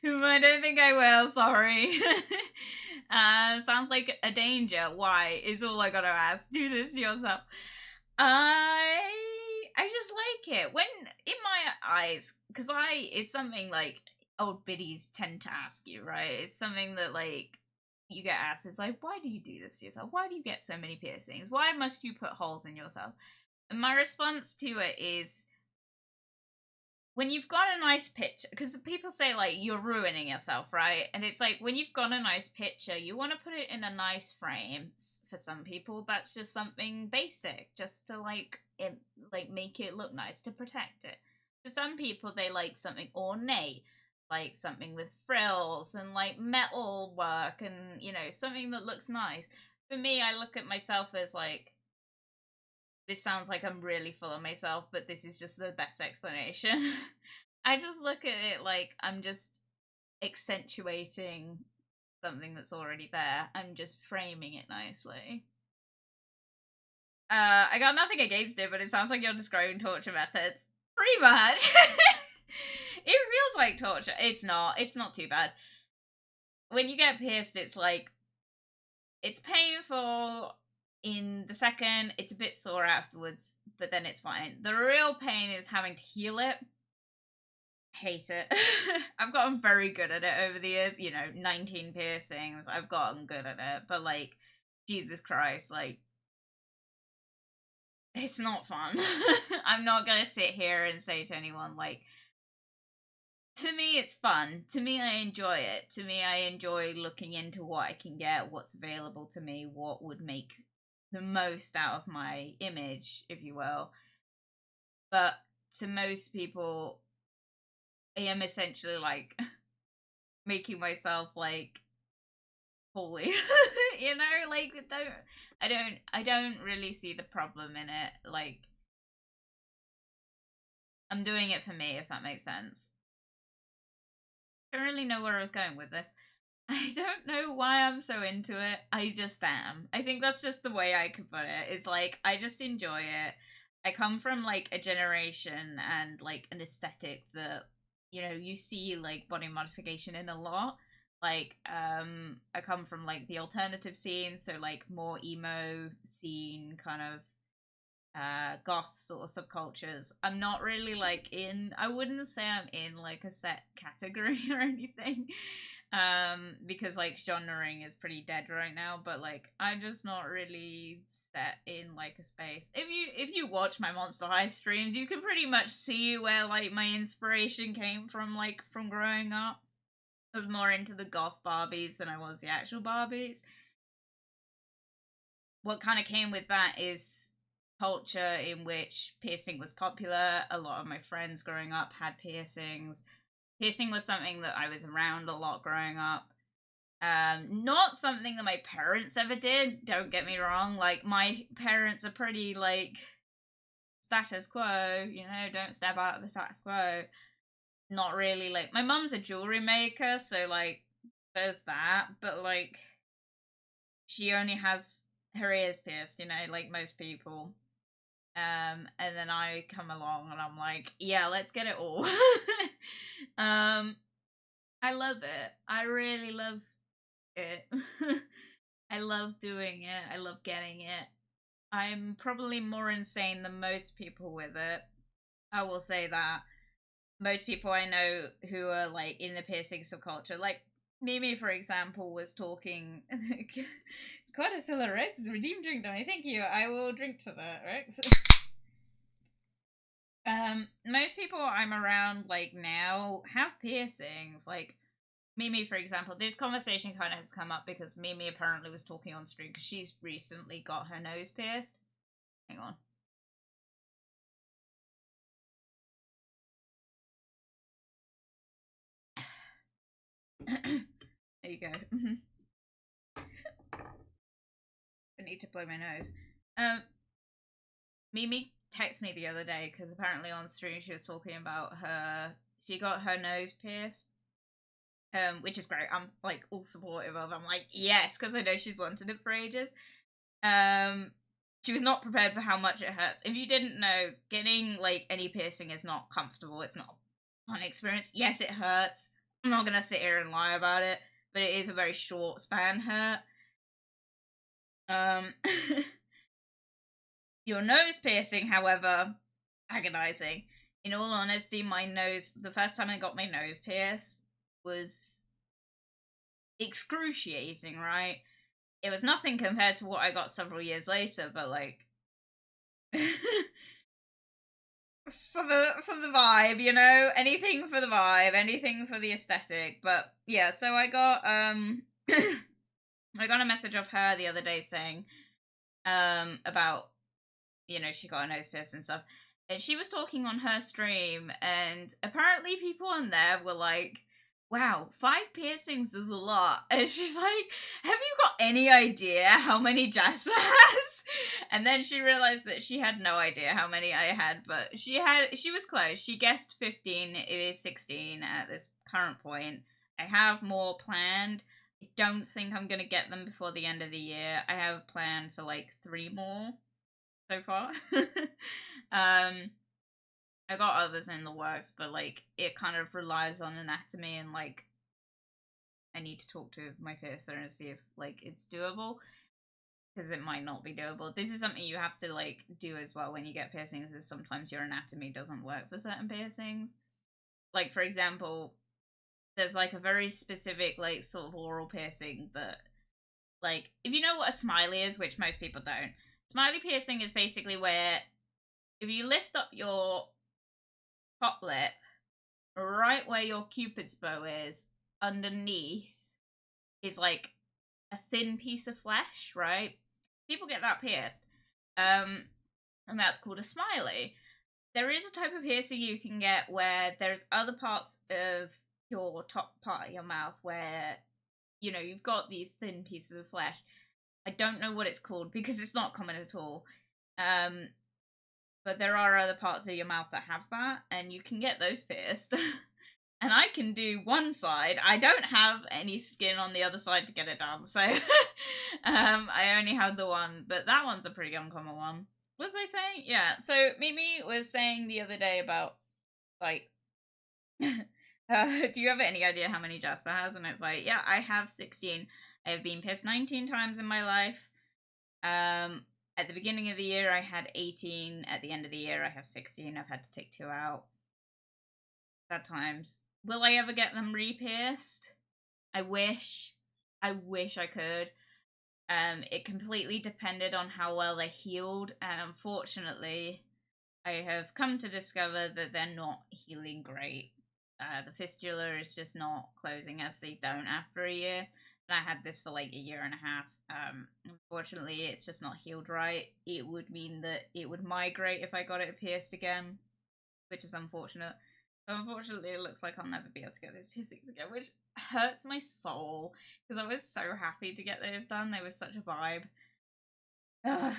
I don't think I will, sorry. Sounds like a danger. Why is all I gotta ask. Do this to yourself. I just like it when in my eyes, because it's something like old biddies tend to ask you, right? It's something that like you get asked. It's like, why do you do this to yourself? Why do you get so many piercings? Why must you put holes in yourself? And my response to it is, when you've got a nice picture, because people say like you're ruining yourself, right? And it's like when you've got a nice picture, you want to put it in a nice frame. For some people, that's just something basic, just to like make it look nice, to protect it. For some people, they like something ornate, like something with frills and like metal work, and something that looks nice. For me, I look at myself as like, this sounds like I'm really full of myself, but this is just the best explanation. I just look at it like I'm just accentuating something that's already there. I'm just framing it nicely. I got nothing against it, but it sounds like you're describing torture methods. Pretty much. It feels like torture. It's not. It's not too bad. When you get pierced, it's like, it's painful in the second, it's a bit sore afterwards, but then it's fine. The real pain is having to heal it. Hate it. I've gotten very good at it over the years. 19 piercings. I've gotten good at it, but like, Jesus Christ, like, it's not fun. I'm not gonna sit here and say to anyone like, to me it's fun. To me, I enjoy it. To me, I enjoy looking into what I can get, what's available to me, what would make the most out of my image, if you will. But to most people, I am essentially like making myself like holy. Like, I don't really see the problem in it. Like, I'm doing it for me, if that makes sense. I don't really know where I was going with this. I don't know why I'm so into it. I just am. I think that's just the way I could put it. It's like, I just enjoy it. I come from like a generation and like an aesthetic that, you see like body modification in a lot. Like, I come from like the alternative scene, so like more emo scene, kind of goth sort of subcultures. I'm not really like I wouldn't say I'm in like a set category or anything, because like genreing is pretty dead right now, but like I'm just not really set in like a space. If you watch my Monster High streams, you can pretty much see where like my inspiration came from, like from growing up. I was more into the goth Barbies than I was the actual Barbies. What kind of came with that is culture in which piercing was popular. A lot of my friends growing up had piercings. Piercing was something that I was around a lot growing up. Not something that my parents ever did, don't get me wrong. Like, my parents are pretty, like, status quo, don't step out of the status quo. Not really, like, my mum's a jewelry maker, so, like, there's that, but, like, she only has her ears pierced, like most people. And then I come along and I'm like, yeah, let's get it all. I love it. I really love it. I love doing it. I love getting it. I'm probably more insane than most people with it. I will say that. Most people I know who are like in the piercing subculture, like Mimi, for example, was talking. Codicilla Rex, redeem drink, don't I? Thank you. I will drink to that, Rex. Most people I'm around like now have piercings. Like Mimi, for example, this conversation kind of has come up because Mimi apparently was talking on stream because she's recently got her nose pierced. Hang on. There you go. I need to blow my nose. Mimi texted me the other day because apparently on stream she was talking about she got her nose pierced. which is great. I'm like all supportive of. I'm like, yes, because I know she's wanted it for ages. She was not prepared for how much it hurts. If you didn't know, getting like any piercing is not comfortable. It's not a fun experience. Yes, it hurts. I'm not gonna sit here and lie about it, but it is a very short span hurt. Your nose piercing, however, agonizing. In all honesty, my nose, the first time I got my nose pierced was excruciating, right? It was nothing compared to what I got several years later, but like for the vibe, you know? Anything for the vibe, anything for the aesthetic. But yeah, so I got I got a message of her the other day saying about, you know, she got a nose piercing and stuff. And she was talking on her stream, and apparently people on there were like, wow, 5 piercings is a lot. And she's like, have you got any idea how many Jasper has? And then she realized that she had no idea how many I had, but she was close. She guessed 15. It is 16 at this current point. I have more planned. I don't think I'm gonna get them before the end of the year. I have a plan for like 3 more so far. I got others in the works, but like it kind of relies on anatomy, and like I need to talk to my piercer and see if like it's doable, because it might not be doable. This is something you have to like do as well when you get piercings, is sometimes your anatomy doesn't work for certain piercings. Like for example, there's like a very specific like sort of oral piercing that, like, if you know what a smiley is, which most people don't, smiley piercing is basically where if you lift up your top lip, right where your cupid's bow is, underneath is like a thin piece of flesh, right? People get that pierced. And that's called a smiley. There is a type of piercing you can get where there's other parts of your top part of your mouth where, you know, you've got these thin pieces of flesh. I don't know what it's called because it's not common at all. But there are other parts of your mouth that have that, and you can get those pierced. And I can do one side. I don't have any skin on the other side to get it done, so I only have the one, but that one's a pretty uncommon one. What was I saying? Yeah, so Mimi was saying the other day about, like, do you have any idea how many Jasper has? And it's like, yeah, I have 16. I have been pierced 19 times in my life. At the beginning of the year, I had 18. At the end of the year, I have 16. I've had to take 2 out. Sad times. Will I ever get them re-pierced? I wish. I wish I could. It completely depended on how well they healed, and unfortunately, I have come to discover that they're not healing great. The fistula is just not closing as they don't after a year. And I had this for like a year and a half. Unfortunately, it's just not healed right. It would mean that it would migrate if I got it pierced again, which is unfortunate. So unfortunately, it looks like I'll never be able to get those piercings again, which hurts my soul, because I was so happy to get those done. They were such a vibe. Ugh.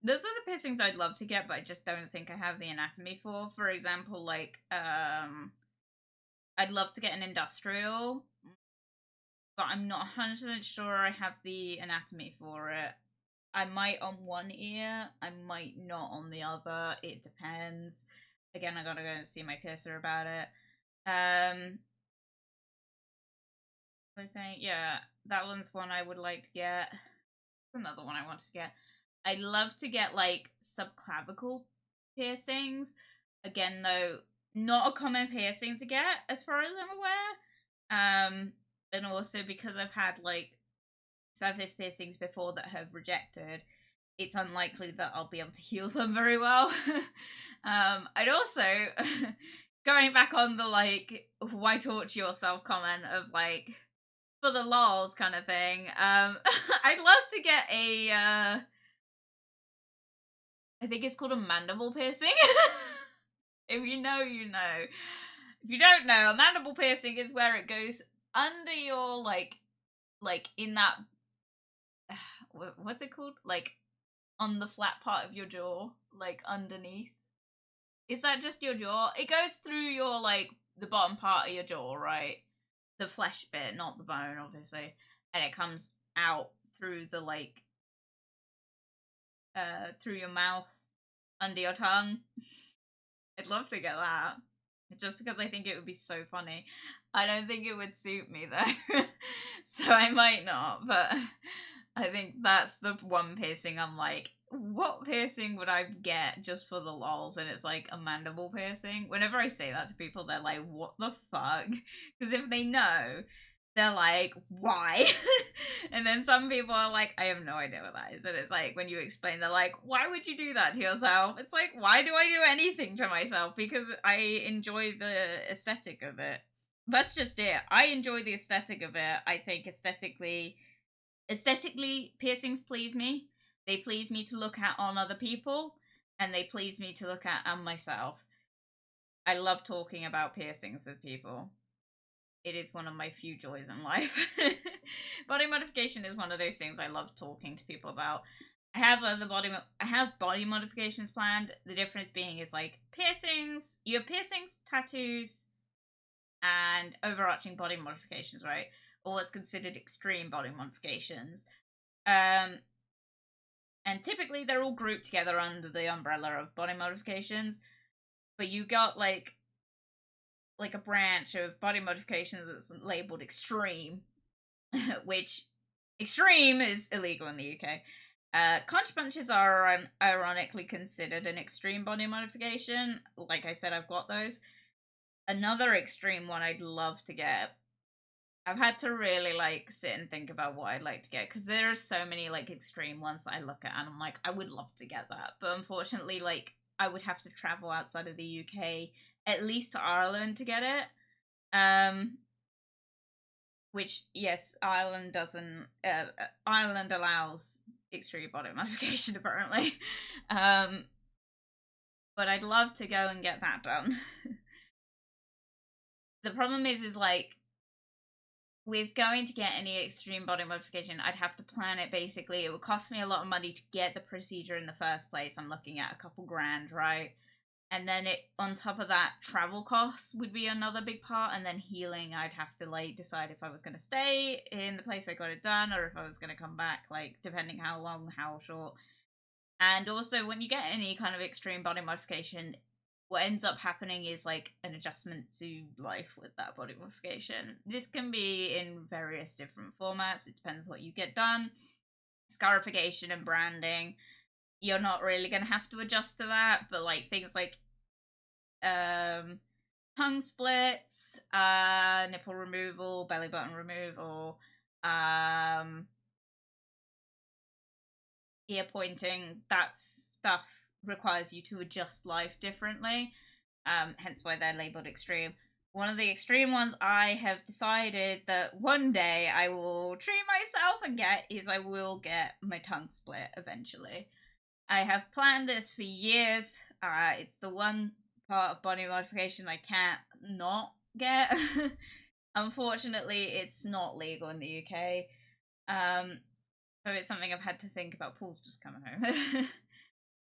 Those are the piercings I'd love to get, but I just don't think I have the anatomy for. For example, like, I'd love to get an industrial, but I'm not 100% sure I have the anatomy for it. I might on one ear, I might not on the other. It depends. Again, I gotta go and see my piercer about it. I was saying, yeah, that one's one I would like to get. Another one I want to get. I'd love to get like subclavicle piercings. Again, though, not a common piercing to get, as far as I'm aware. And also because I've had like surface piercings before that have rejected, it's unlikely that I'll be able to heal them very well. I'd also, going back on the like, why torture yourself comment of like, for the lols kind of thing, I'd love to get a, I think it's called a mandible piercing. If you know, you know. If you don't know, a mandible piercing is where it goes under your, like in that, what's it called? Like, on the flat part of your jaw, like underneath. Is that just your jaw? It goes through your, like, the bottom part of your jaw, right? the flesh bit, not the bone, obviously, and it comes out through the like through your mouth, under your tongue. I'd love to get that. Just because I think it would be so funny. I don't think it would suit me though. So I might not, but I think that's the one piercing I'm like, what piercing would I get just for the lols? And it's like a mandible piercing. Whenever I say that to people, they're like, what the fuck? Because if they know, they're like, why? And then some people are like, I have no idea what that is. And it's like, when you explain, they're like, why would you do that to yourself? It's like, why do I do anything to myself? Because I enjoy the aesthetic of it. That's just it. I enjoy the aesthetic of it. I think aesthetically, piercings please me. They please me to look at on other people, and they please me to look at on myself. I love talking about piercings with people. It is one of my few joys in life. Body modification is one of those things I love talking to people about. I have body modifications planned. The difference being is like piercings. You have piercings, tattoos, and overarching body modifications, right? Or what's considered extreme body modifications. And typically they're all grouped together under the umbrella of body modifications. But you got like a branch of body modifications that's labeled extreme, which extreme is illegal in the UK. Conch punches are ironically considered an extreme body modification. Like I said, I've got those. Another extreme one I'd love to get. I've had to really like sit and think about what I'd like to get, because there are so many like extreme ones that I look at and I'm like, I would love to get that, but unfortunately, like, I would have to travel outside of the UK, at least to Ireland, to get it. Which, yes, Ireland doesn't. Ireland allows extreme body modification, apparently. But I'd love to go and get that done. The problem is like, with going to get any extreme body modification, I'd have to plan it basically. It would cost me a lot of money to get the procedure in the first place. I'm looking at a couple grand, right? And then on top of that, travel costs would be another big part. And then healing, I'd have to like decide if I was going to stay in the place I got it done or if I was going to come back, like depending how long, how short. And also when you get any kind of extreme body modification, what ends up happening is like an adjustment to life with that body modification. This can be in various different formats. It depends what you get done. Scarification and branding, you're not really going to have to adjust to that, but like things like tongue splits, nipple removal, belly button removal, ear pointing, that stuff requires you to adjust life differently, hence why they're labeled extreme. One of the extreme ones I have decided that one day I will treat myself and get is I will get my tongue split eventually. I have planned this for years. It's the one part of body modification I can't not get. Unfortunately, it's not legal in the UK. So it's something I've had to think about. Paul's just coming home.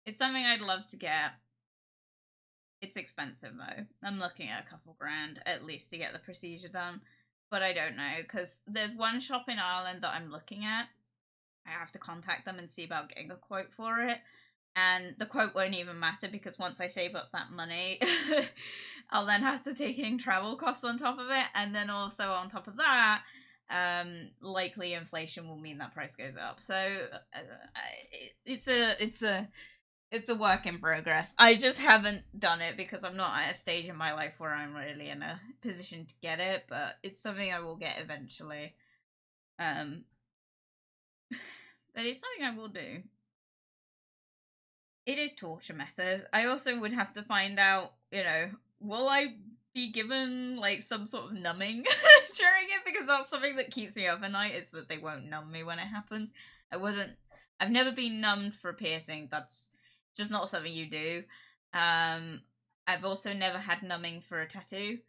It's something I'd love to get. It's expensive though. I'm looking at a couple grand at least to get the procedure done. But I don't know, because there's one shop in Ireland that I'm looking at. I have to contact them and see about getting a quote for it. And the quote won't even matter because once I save up that money, I'll then have to take in travel costs on top of it. And then also on top of that, likely inflation will mean that price goes up. So it's a work in progress. I just haven't done it because I'm not at a stage in my life where I'm really in a position to get it, but it's something I will get eventually. But it's something I will do. It is torture method. I also would have to find out, will I be given like some sort of numbing during it, because that's something that keeps me up at night, is that they won't numb me when it happens. I've never been numbed for a piercing. That's just not something you do. I've also never had numbing for a tattoo.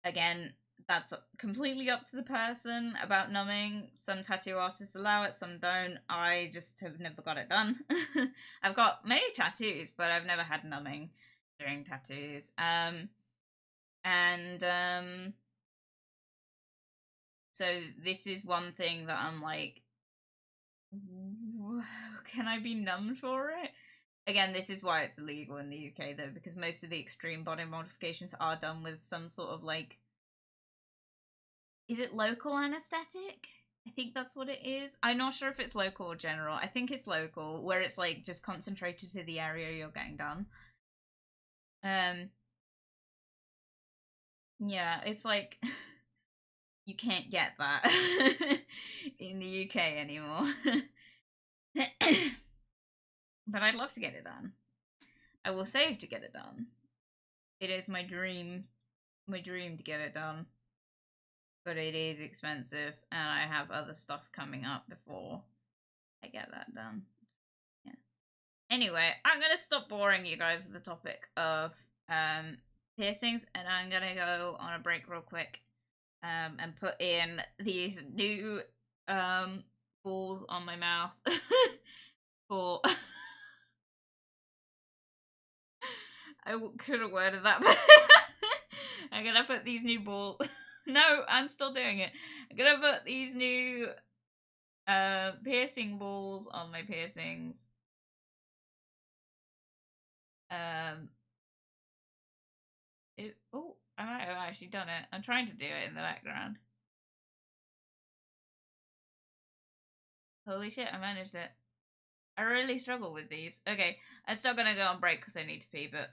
Again, that's completely up to the person about numbing. Some tattoo artists allow it, some don't. I just have never got it done. I've got many tattoos, but I've never had numbing during tattoos. So this is one thing that I'm like, can I be numbed for it? Again, this is why it's illegal in the UK though, because most of the extreme body modifications are done with some sort of like, is it local anesthetic? I think that's what it is. I'm not sure if it's local or general. I think it's local, where it's like just concentrated to the area you're getting done. Yeah, it's like you can't get that in the UK anymore. But I'd love to get it done. I will save to get it done. It is my dream to get it done. But it is expensive, and I have other stuff coming up before I get that done. Yeah. Anyway, I'm gonna stop boring you guys with the topic of piercings, and I'm gonna go on a break real quick and put in these new balls on my mouth for I could have worded that better. I'm gonna put these new balls. No, I'm still doing it. I'm gonna put these new piercing balls on my piercings. Oh, I might have actually done it. I'm trying to do it in the background. Holy shit, I managed it. I really struggle with these. Okay, I'm still gonna go on break because I need to pee, but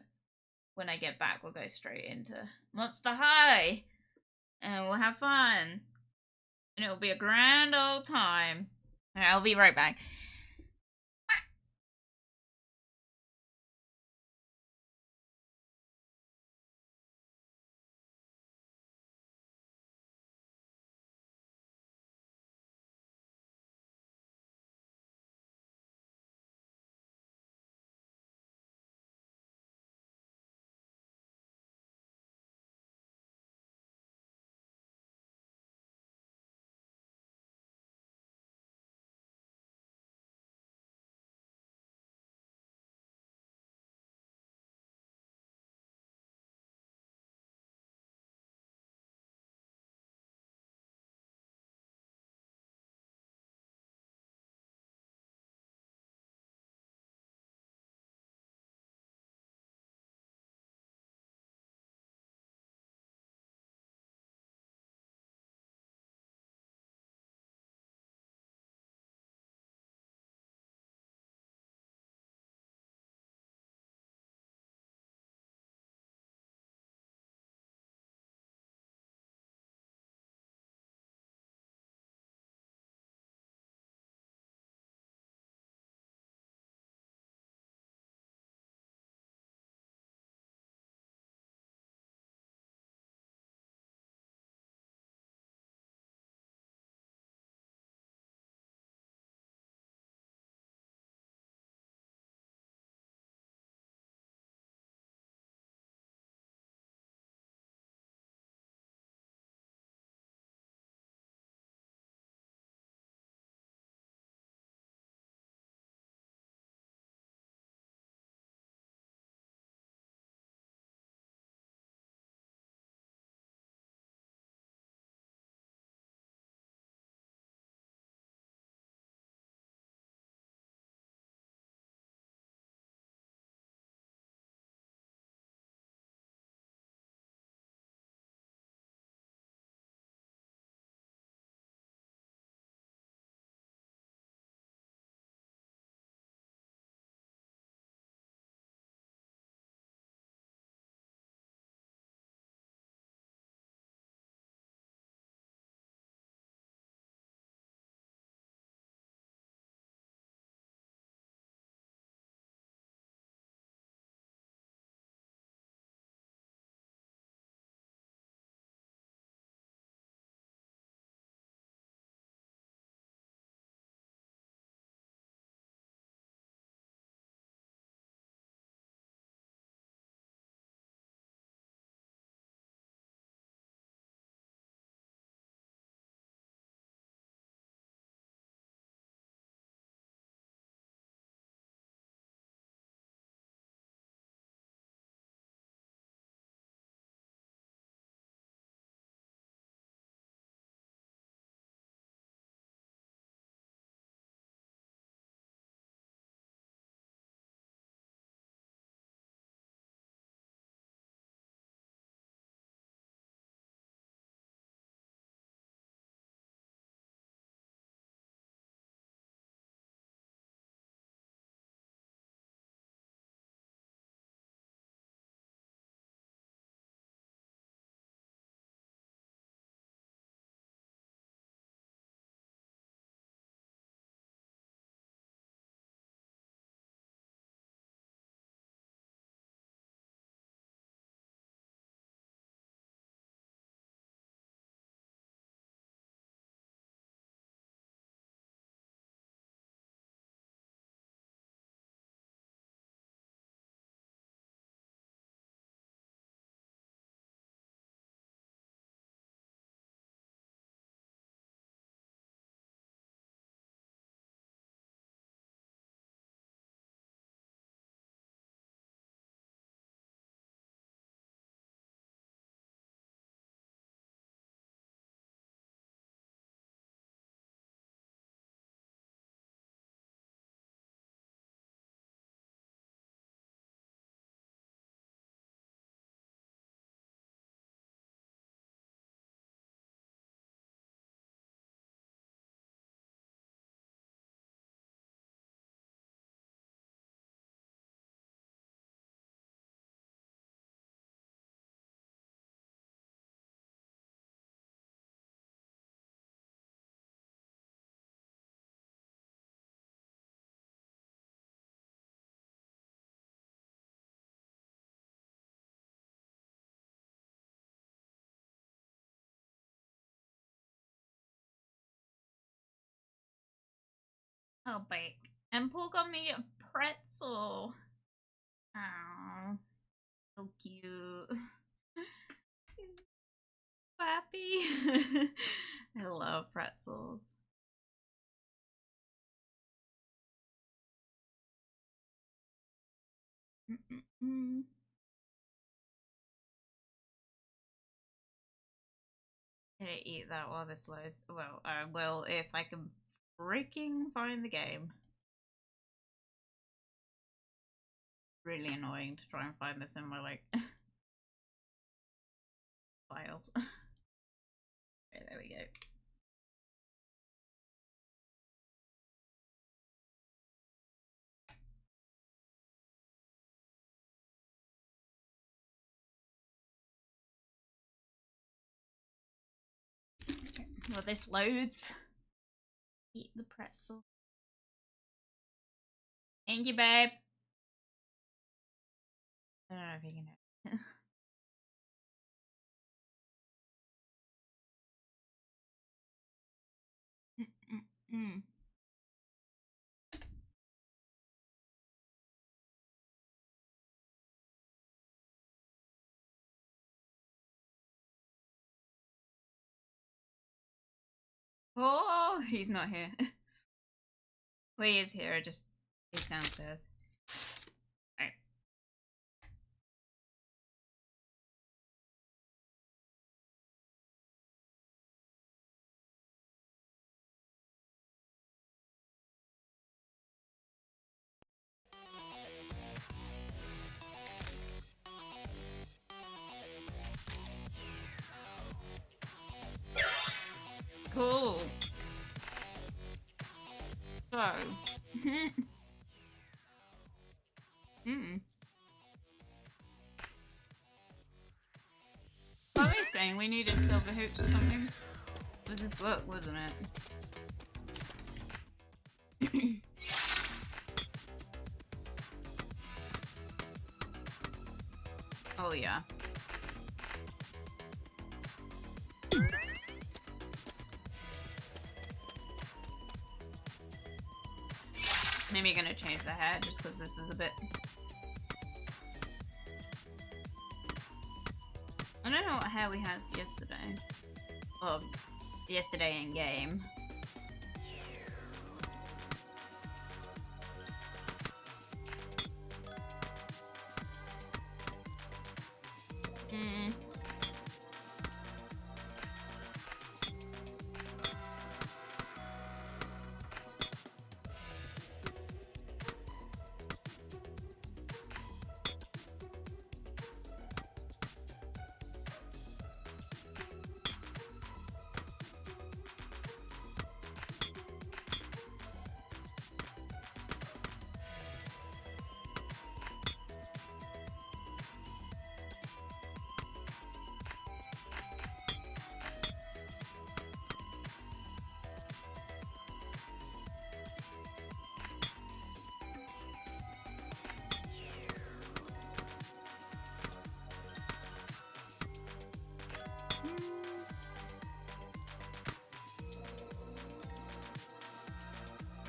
when I get back, we'll go straight into Monster High. And we'll have fun. And it'll be a grand old time. Alright, I'll be right back. I'll bake. And Paul got me a pretzel. Oh, so cute. He's happy. I love pretzels. I'm gonna eat that while this loads. Well, I will if I can freaking find the game. Really annoying to try and find this in my like files. Okay, there we go. Well, this loads. Eat the pretzel. Thank you, babe. I don't know if you can hear. Oh, he's not here. Well, he is here, he's downstairs. Alright. Cool. So. What were we saying? We needed silver hoops or something? Was this work, wasn't it? Oh yeah. Maybe gonna change the hat just because this is a bit... I don't know what hair we had yesterday. Well, yesterday in game.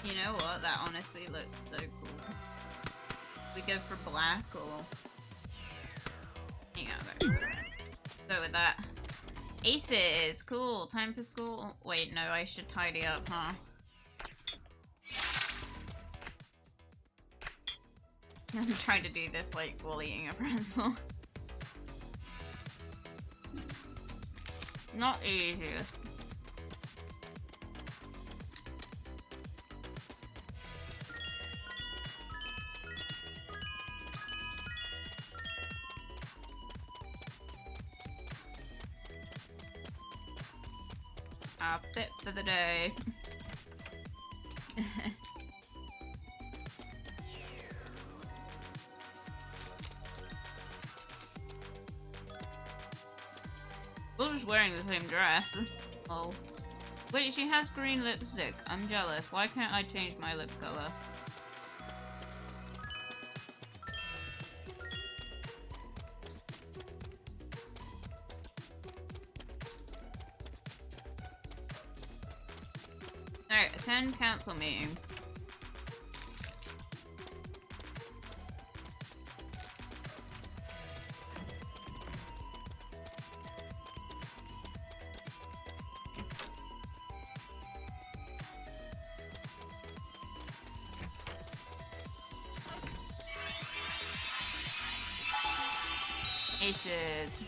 You know what? That honestly looks so cool. We go for black or... Hang on, go with that. Aces! Cool. Time for school. Wait, no, I should tidy up, huh? I'm trying to do this like while eating a pretzel. Not easy. Fit for the day. We're just wearing the same dress. Oh. Wait, she has green lipstick. I'm jealous. Why can't I change my lip color? Alright, attend council meeting. Aces.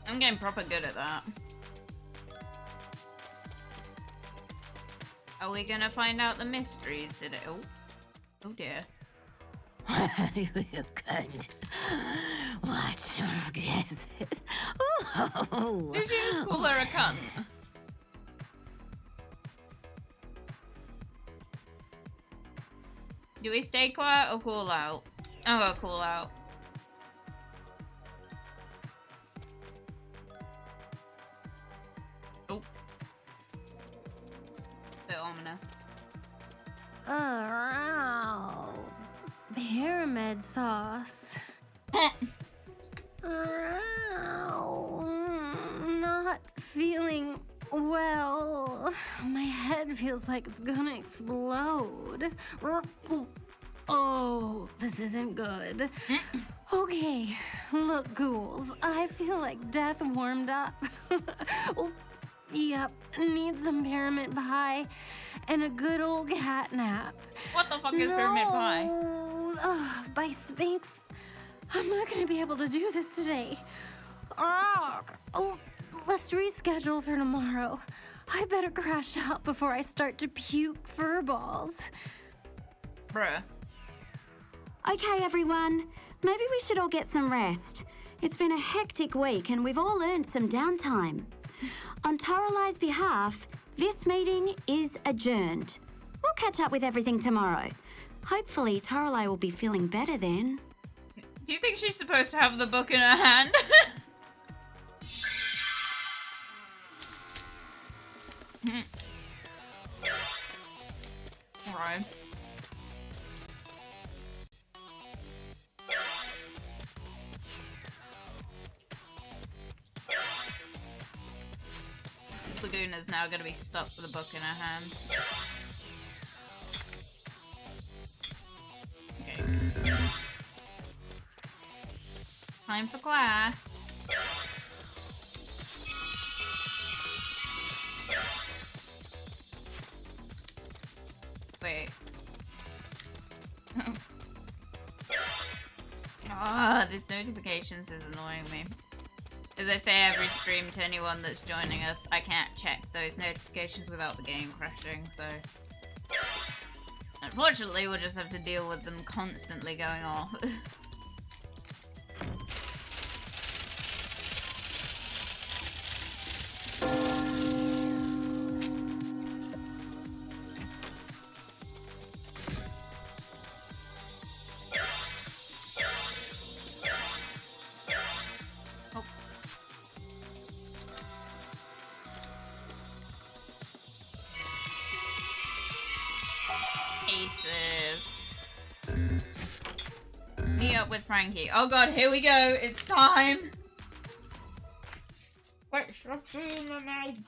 I'm getting proper good at that. Are we gonna find out the mysteries today? Oh. Oh dear. You cunt. What is it? Oh. Did you just call her a cunt? Do we stay quiet or call out? I'm gonna call out. Oh. Bit ominous. Oh. Pyramid sauce. Not feeling well. My head feels like it's gonna explode. Oh, this isn't good. Okay, look, ghouls. I feel like death warmed up. Oh, yep, need some pyramid pie and a good old cat nap. What the fuck is pyramid pie? By Sphinx, I'm not gonna be able to do this today. Oh, let's reschedule for tomorrow. I better crash out before I start to puke furballs. Bruh. Okay, everyone. Maybe we should all get some rest. It's been a hectic week and we've all earned some downtime. On Toralai's behalf, this meeting is adjourned. We'll catch up with everything tomorrow. Hopefully, Toralai will be feeling better then. Do you think she's supposed to have the book in her hand? Alright. Laguna's now going to be stuck with a book in her hand. Okay. Time for class. Wait. Ah, this notifications is annoying me. As I say every stream to anyone that's joining us, I can't check those notifications without the game crashing, so... Unfortunately, we'll just have to deal with them constantly going off. Meet up with Frankie. Oh god, here we go. It's time. Wait, stop seeing my mouth.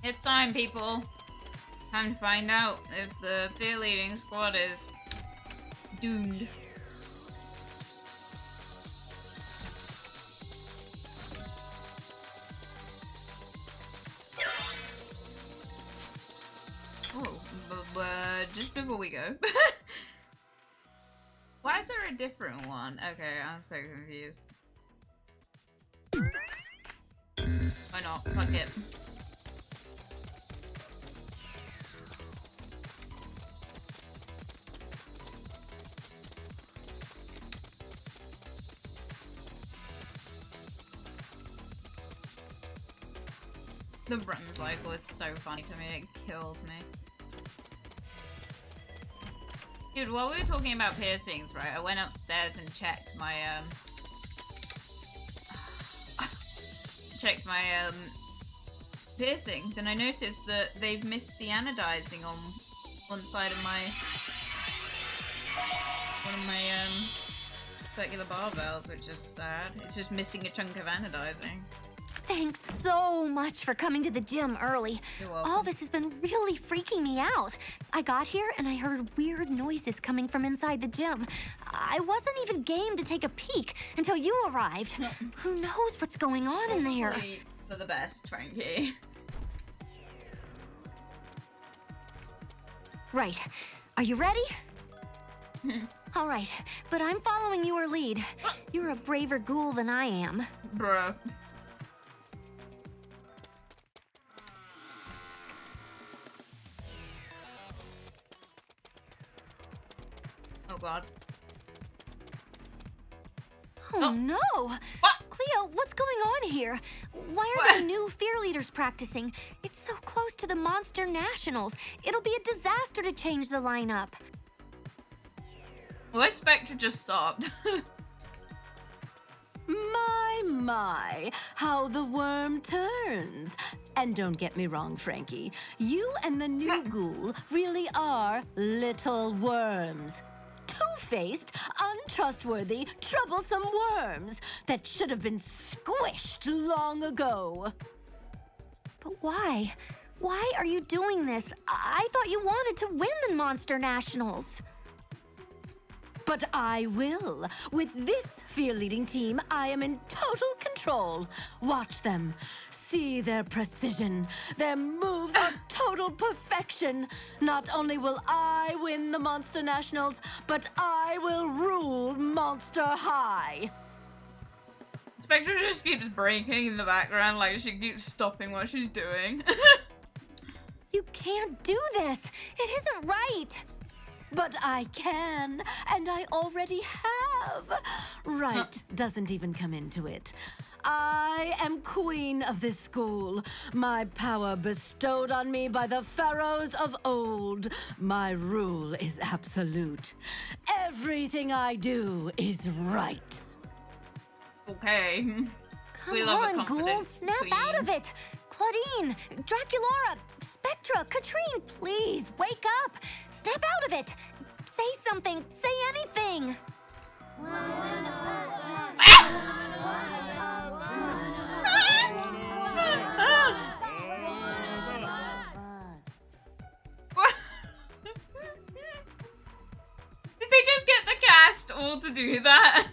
It's time, people. Time to find out if the fear leading squad is doomed. Just before we go. Why is there a different one? Okay, I'm so confused. Why not? Fuck it. The run cycle is so funny to me, it kills me. Dude, while we were talking about piercings, right, I went upstairs and checked my, piercings, and I noticed that they've missed the anodizing on one side of one of my, circular barbells, which is sad. It's just missing a chunk of anodizing. Thanks so much for coming to the gym early. You're welcome. All this has been really freaking me out. I got here and I heard weird noises coming from inside the gym. I wasn't even game to take a peek until you arrived. Who knows what's going on in there? Probably for the best, Frankie. Right. Are you ready? All right, but I'm following your lead. You're a braver ghoul than I am. Bruh. Oh god. Oh no! What? Cleo, what's going on here? Why are What? there new fear leaders practicing? It's so close to the Monster Nationals. It'll be a disaster to change the lineup. Why Spectre just stopped? My, how the worm turns. And don't get me wrong, Frankie. You and the new ghoul really are little worms. Two-faced, untrustworthy, troublesome worms that should have been squished long ago. But why? Why are you doing this? I thought you wanted to win the Monster Nationals. But I will. With this fear-leading team, I am in total control. Watch them. See their precision. Their moves are total perfection. Not only will I win the Monster Nationals, but I will rule Monster High. Spectre just keeps breaking in the background, like she keeps stopping what she's doing. You can't do this. It isn't right. But I can, and I already have. Right doesn't even come into it. I am queen of this school, my power bestowed on me by the pharaohs of old. My rule is absolute. Everything I do is right. Okay. Come We love a on, confident ghouls, snap queen. out of it. Claudine, Draculaura, Spectra, Katrine, please, wake up. Snap out of it. Say something, say anything. Did they just get the cast all to do that?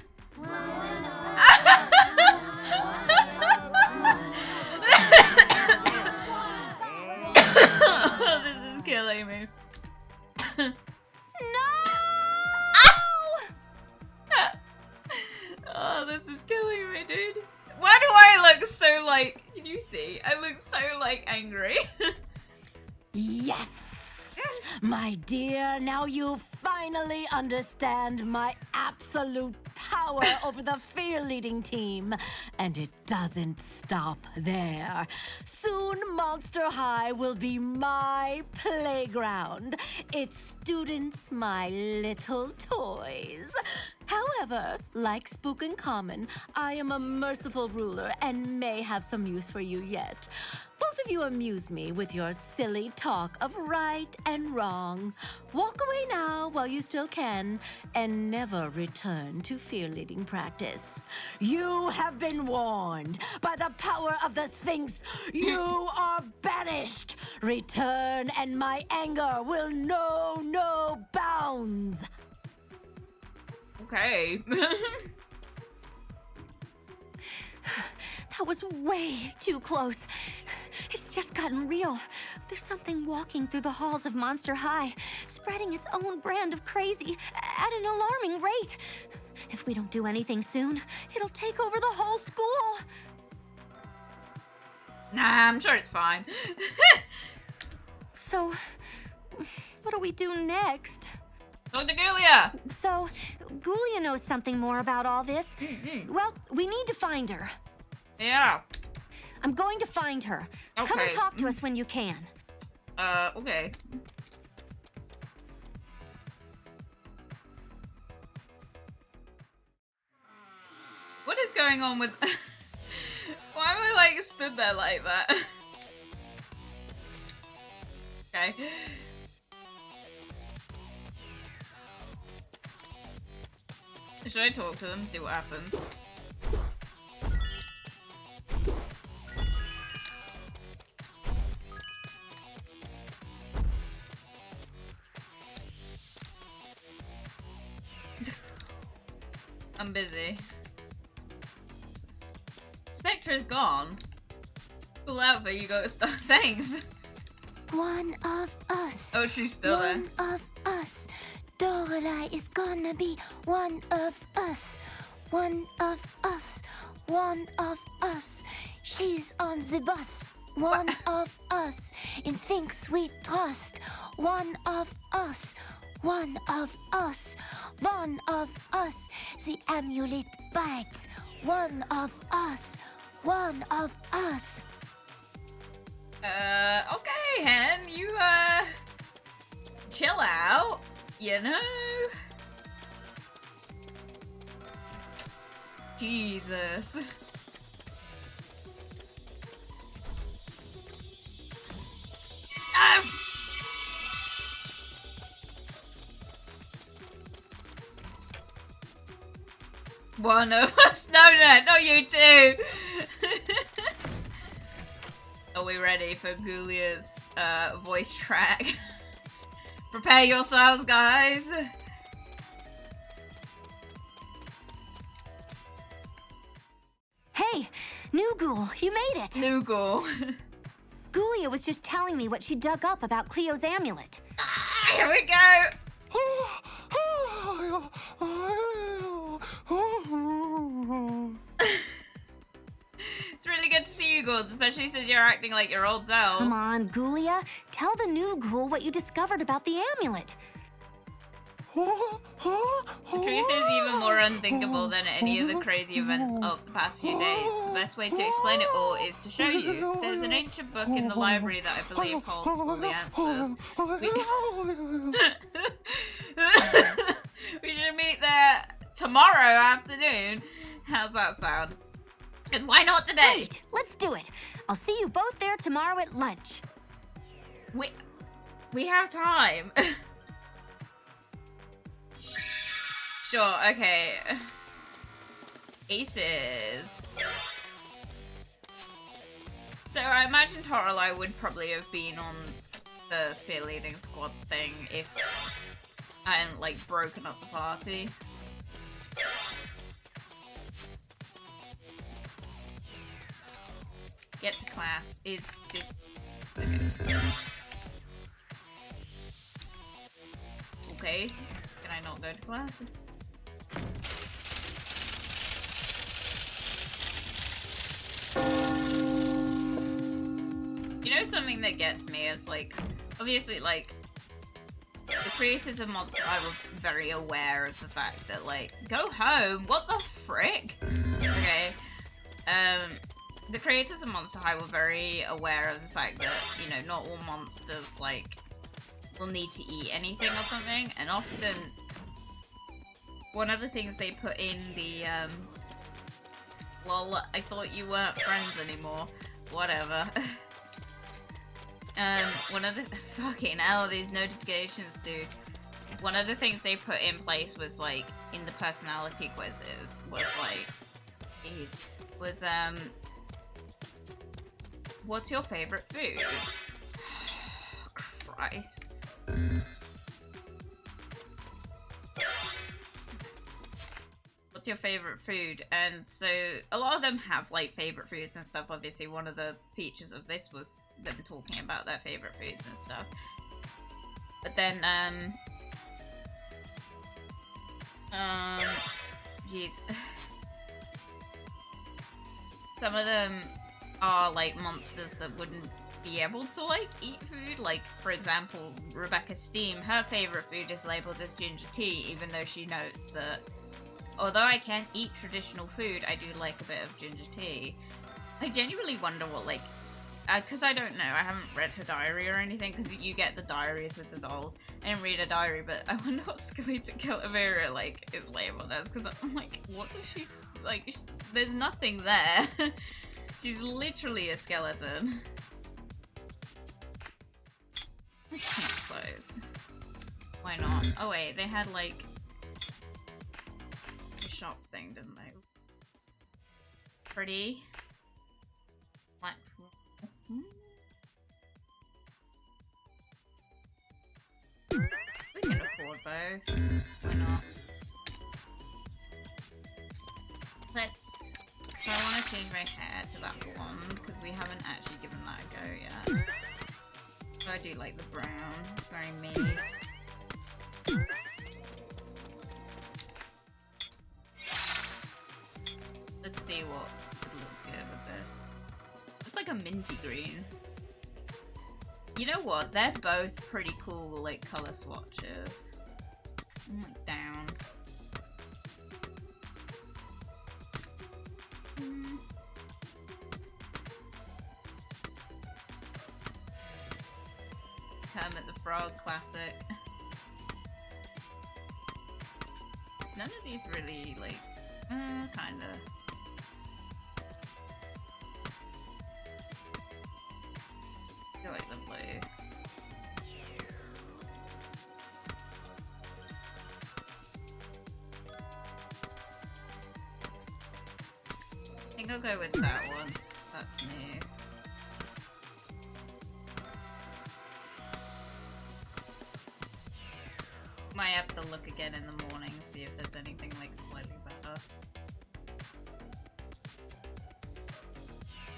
This is killing me. No! Oh, this is killing me, dude. Why do I look so like... Can you see? I look so like angry. Yes! My dear, now you finally understand my absolute power over the fear-leading team. And it doesn't stop there. Soon, Monster High will be my playground. Its students, my little toys. However, like Spook and Common, I am a merciful ruler and may have some use for you yet. Both of you amuse me with your silly talk of right and wrong. Walk away now while you still can, and never return to fear-leading practice. You have been warned by the power of the Sphinx. You are banished. Return, and my anger will know no bounds. Okay. That was way too close. It's just gotten real. There's something walking through the halls of Monster High, spreading its own brand of crazy at an alarming rate. If we don't do anything soon, it'll take over the whole school. Nah, I'm sure it's fine. So, what do we do next? Dr. Gulia! So, Gulia knows something more about all this. Well, we need to find her. Yeah. I'm going to find her. Come and Okay. talk to us when you can. Okay. What is going on with... Why am I like stood there like that? Okay. Should I talk to them, see what happens? busy. Spectre's gone. Pull out for you go stuff. Thanks. One of us. Oh, she's still there. One of us. Lorelei is gonna be one of us. One of us. One of us. She's on the bus. One of us. In Sphinx we trust. One of us. One of us. One of us. The amulet bites. One of us. One of us. Okay, Hen, you, chill out, you know? Jesus. Ah! One of us. No, not you two. Are we ready for Ghoulia's voice track? Prepare yourselves, guys. Hey, new Ghoul, you made it. New Ghoul. Ghoulia was just telling me what she dug up about Cleo's amulet. Ah, here we go. It's really good to see you, Ghouls, especially since you're acting like your old selves. Come on, Ghoulia. Tell the new Ghoul what you discovered about the amulet. The truth is even more unthinkable than any of the crazy events of the past few days. The best way to explain it all is to show you. There's an ancient book in the library that I believe holds all the answers. We should meet there tomorrow afternoon. How's that sound? And why not today? Great, let's do it. I'll see you both there tomorrow at lunch. We have time. Sure, okay. Aces. So I imagine Toralei would probably have been on the fear leading squad thing if I hadn't like broken up the party. Get to class. Is this okay? Okay. Can I not go to class? You know, something that gets me is like, obviously, like, the creators of Monster High were very aware of the fact that, like, go home, what the frick? Okay. The creators of Monster High were very aware of the fact that, you know, not all monsters, like, will need to eat anything or something, and often one of the things they put in the, well, I thought you weren't friends anymore. Whatever. One of the, fucking hell, these notifications, dude. One of the things they put in place was, like, in the personality quizzes, was, like, was, what's your favorite food? Christ. What's your favorite food? And so a lot of them have like favorite foods and stuff. Obviously one of the features of this was them talking about their favorite foods and stuff. But then jeez. Some of them are like monsters that wouldn't be able to like eat food. Like for example, Rebecca Steam, her favorite food is labeled as ginger tea, even though she notes that although I can't eat traditional food, I do like a bit of ginger tea. I genuinely wonder what, like, because I don't know, I haven't read her diary or anything, because you get the diaries with the dolls. I didn't read a diary, but I wonder what Skeleton Calavera, like, is labeled as, because I'm like, what is she, like, there's nothing there. She's literally a skeleton. Let's keep close. Why not? Oh wait, they had, like, shop thing, didn't they? Pretty. Black. We can afford both. Why not? Let's... So I want to change my hair to that blonde, because we haven't actually given that a go yet. So I do like the brown. It's very me. Let's see what would look good with this. It's like a minty green. You know what? They're both pretty cool, like, color swatches. I'm like down. Kermit the Frog classic. None of these really, like, kinda. I like the blue. I think I'll go with that one. That's new. Might have to look again in the morning, see if there's anything like slightly better.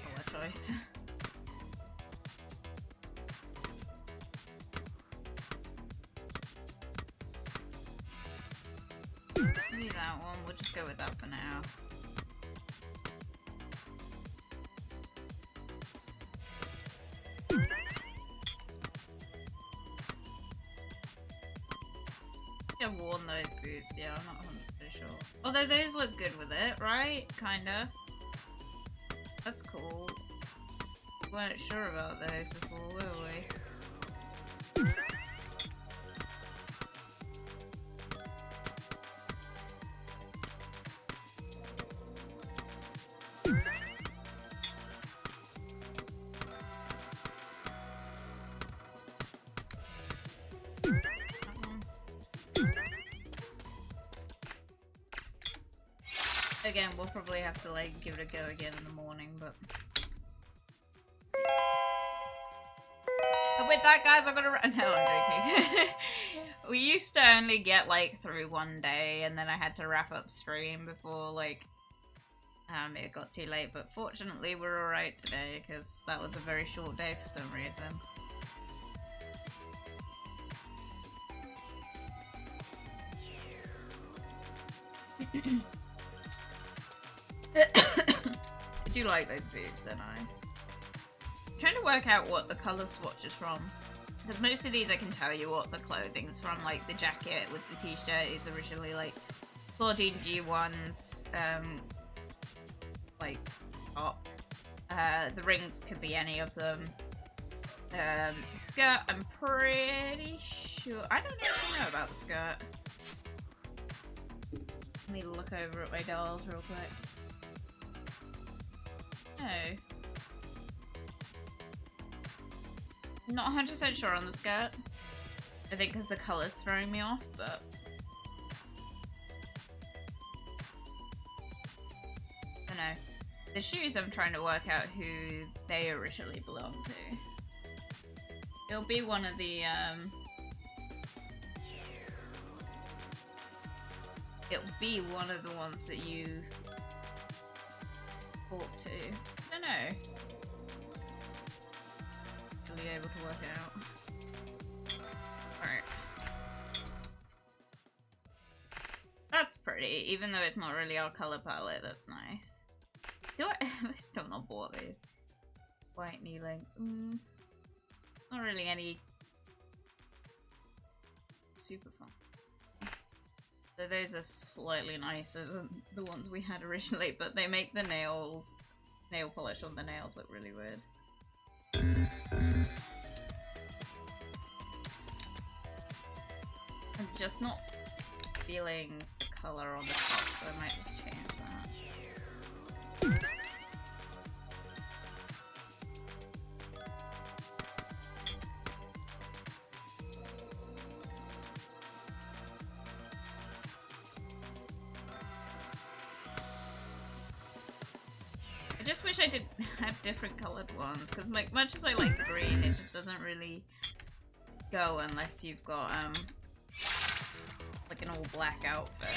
Color choice. Maybe that one. We'll just go with that for now. I've worn those boots, yeah, I'm not 100% sure. Although those look good with it, right? Kinda. That's cool. We weren't sure about those before, were we? Again, we'll probably have to like give it a go again in the morning, but... And with that, guys, I'm gonna run. No, I'm joking. We used to only get like through one day, and then I had to wrap up stream before like it got too late. But fortunately, we're alright today because that was a very short day for some reason. I do like those boots, they're nice. I'm trying to work out what the colour swatch is from. Because most of these I can tell you what the clothing's from, like the jacket with the t-shirt is originally like Claudine G1's like top. The rings could be any of them. Skirt, I'm pretty sure. I don't know about the skirt. Let me look over at my dolls real quick. No. Not 100% sure on the skirt. I think because the colour's throwing me off, but... I don't know. The shoes, I'm trying to work out who they originally belong to. It'll be one of the, It'll be one of the ones that you bought to. I don't know. Really able to work it out. Alright. That's pretty, even though it's not really our colour palette, that's nice. Do I still not bought these? White knee length. Not really any super fun. So those are slightly nicer than the ones we had originally, but they make the nail polish on the nails look really weird. I'm just not feeling the colour on the top, so I might just change that. I just wish I did have different coloured ones, because like, much as I like the green, it just doesn't really go unless you've got like an all black outfit.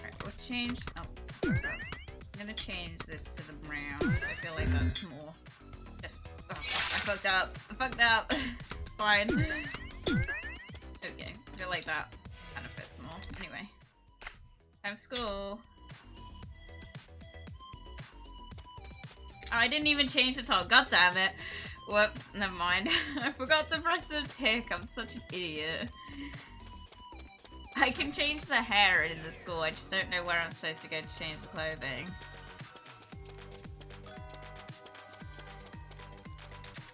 Alright, we'll change... Oh, I'm gonna change this to the brown, because I feel like that's more... Just... Oh, I fucked up. I fucked up. It's fine. Okay, I feel like that kind of fits more. Anyway. Time for school. Oh, I didn't even change the top. God damn it. Whoops, never mind. I forgot to press the tick. I'm such an idiot. I can change the hair in the school. I just don't know where I'm supposed to go to change the clothing.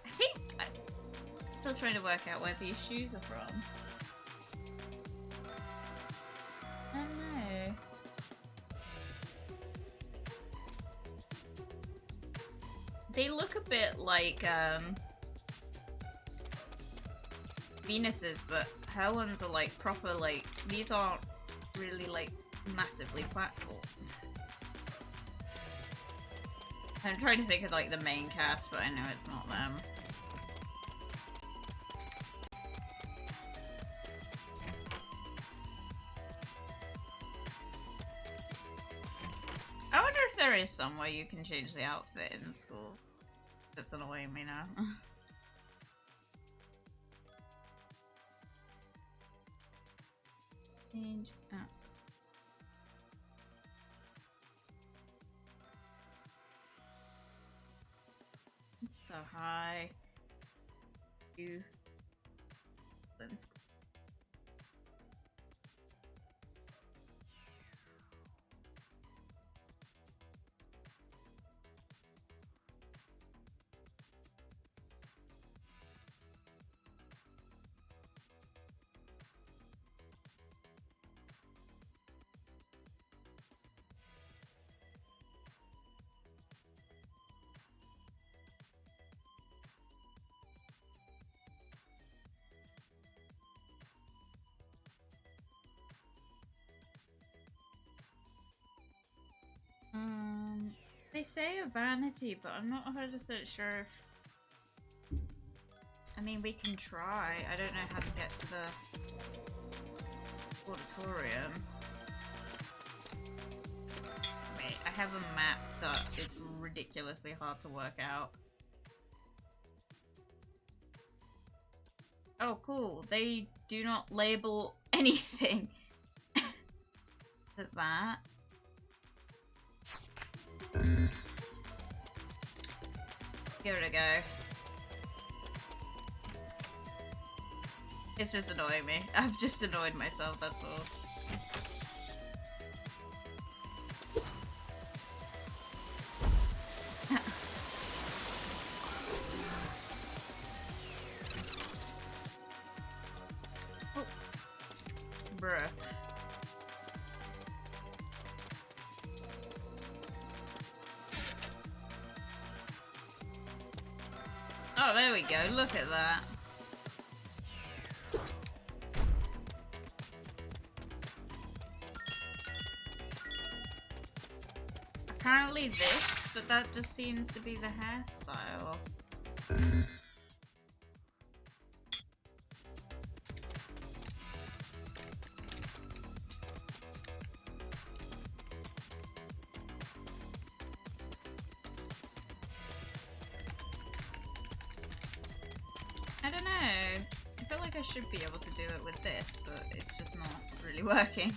I think I'm still trying to work out where these shoes are from. I don't know. They look a bit like Venus's, but her ones are like proper, like, these aren't really like massively platformed. I'm trying to think of like the main cast, but I know it's not them. I wonder if there is some way you can change the outfit in school. That's annoying me now. Change up. So high. You. Let's. They say a vanity, but I'm not 100% sure if... I mean, we can try. I don't know how to get to the auditorium. Wait, I have a map that is ridiculously hard to work out. Oh, cool. They do not label anything. That. Give it a go. It's just annoying me. I've just annoyed myself, that's all. Oh. Bruh. Oh, there we go. Look at that. Apparently this, but that just seems to be the hairstyle. I don't know. I feel like I should be able to do it with this, but it's just not really working.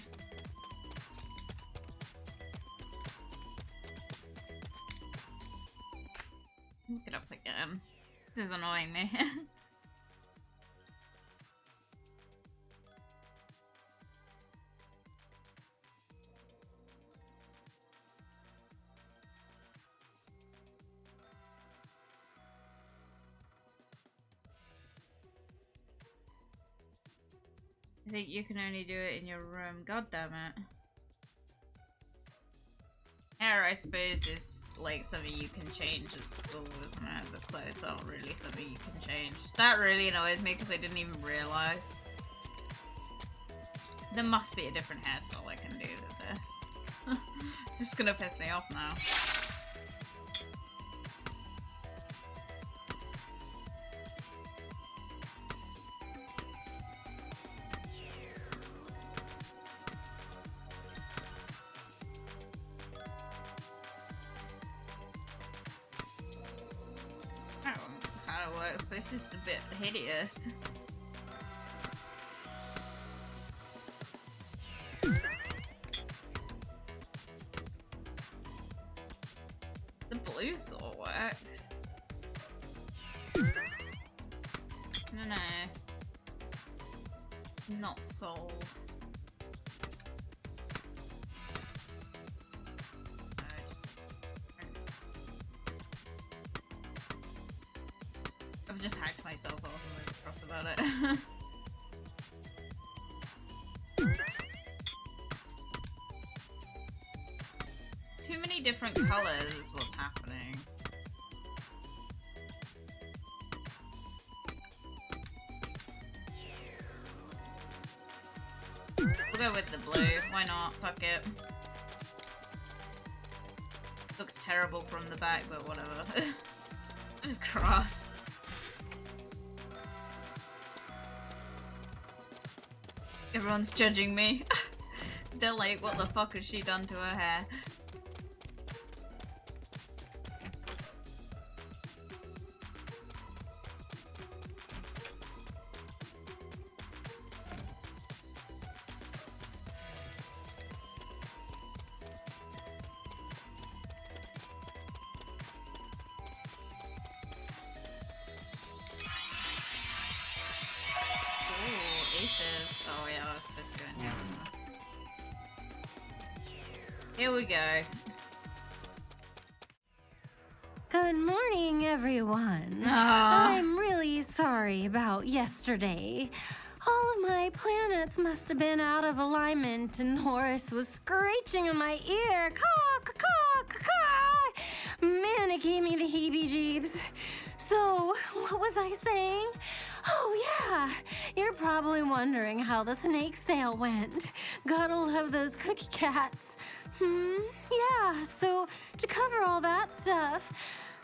Look it up again. This is annoying me. I think you can only do it in your room. God damn it. Hair, I suppose, is like something you can change at school, isn't it? But clothes aren't really something you can change. That really annoys me because I didn't even realise. There must be a different hairstyle I can do with this. It's just gonna piss me off now. works, but it's just a bit hideous. The blue sort of works. No. Not soul. I've just hacked myself off and really cross about it. It's too many different colours is what's happening. We'll go with the blue. Why not? Fuck it. Looks terrible from the back, but whatever. Just cross. Everyone's judging me. They're like, what the fuck has she done to her hair? Oh yeah, I was supposed to go in here. Here we go. Good morning, everyone. Aww. I'm really sorry about yesterday. All of my planets must have been out of alignment, and Horus was screeching in my ear. Caw, caw, caw, caw, caw. Man, it gave me the heebie-jeebs. So, what was I saying? Oh, yeah. You're probably wondering how the snake sale went. Gotta love those cookie cats. Yeah, so to cover all that stuff,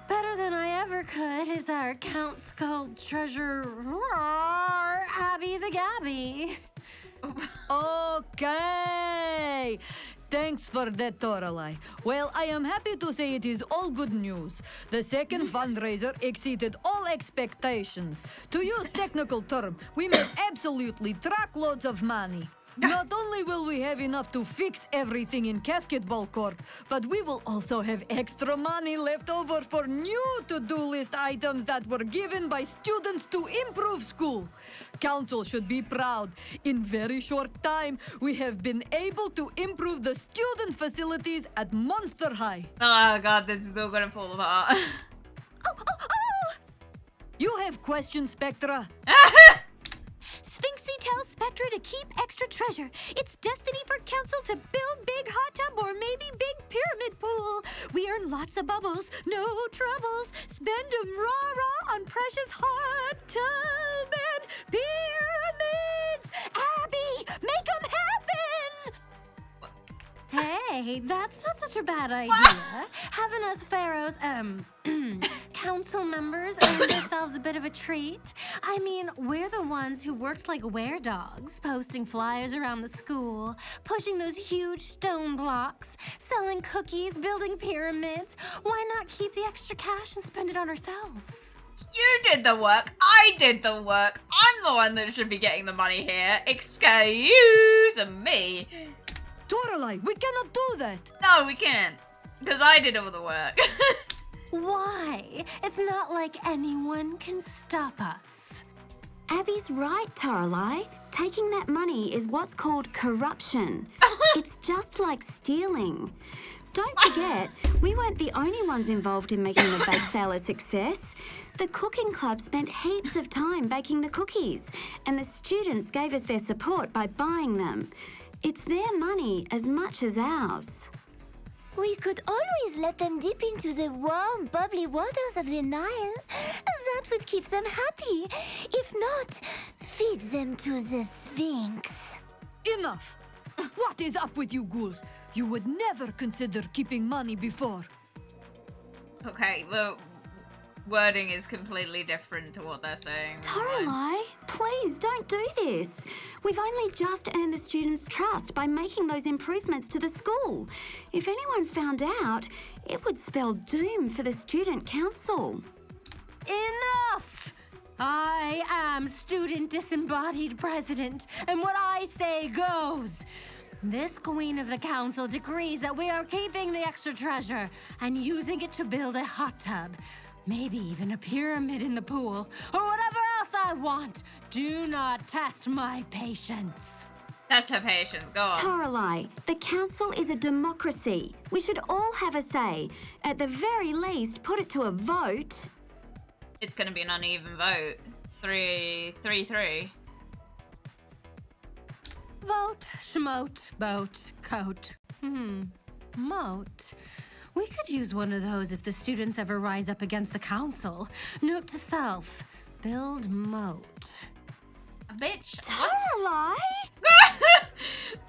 better than I ever could is our Count Skull treasurer, Abby the Gabby. Okay. Thanks for that, Toralei. Well, I am happy to say it is all good news. The second fundraiser exceeded all expectations. To use technical term, we made absolutely truckloads of money. Not only will we have enough to fix everything in Casketball Corp, but we will also have extra money left over for new to-do list items that were given by students to improve school. Council should be proud. In very short time, we have been able to improve the student facilities at Monster High. Oh god, this is all gonna fall apart. You have questions, Spectra? Sphinxie tells Spectra to keep extra treasure. It's destiny for Council to build big hot tub or maybe big pyramid pool. We earn lots of bubbles, no troubles. Spend 'em rah-rah on precious hot tub and pyramids. Abby, make 'em happen! Hey, that's not such a bad idea. Having us pharaohs, council members earn themselves a bit of a treat. I mean, we're the ones who worked like were-dogs, posting flyers around the school, pushing those huge stone blocks, selling cookies, building pyramids. Why not keep the extra cash and spend it on ourselves? You did the work. I did the work. I'm the one that should be getting the money here. Excuse me. Toralei, we cannot do that. No, we can't. Because I did all the work. Why? It's not like anyone can stop us. Abby's right, Toralei. Taking that money is what's called corruption. It's just like stealing. Don't forget, we weren't the only ones involved in making the bake sale a success. The cooking club spent heaps of time baking the cookies, and the students gave us their support by buying them. It's their money as much as ours. We could always let them dip into the warm, bubbly waters of the Nile. That would keep them happy. If not, feed them to the Sphinx. Enough. What is up with you ghouls? You would never consider keeping money before. Okay, the wording is completely different to what they're saying. Toralei, please don't do this. We've only just earned the students' trust by making those improvements to the school. If anyone found out, it would spell doom for the student council. Enough! I am student disembodied president, and what I say goes. This queen of the council decrees that we are keeping the extra treasure and using it to build a hot tub. Maybe even a pyramid in the pool, or whatever else I want. Do not test my patience. Test her patience, go on. Toralei, the council is a democracy. We should all have a say. At the very least, put it to a vote. It's gonna be an uneven vote. 3-3. Vote, schmote, boat, coat. Moat. We could use one of those if the students ever rise up against the council. Note to self, build moat. Bitch. Toralei?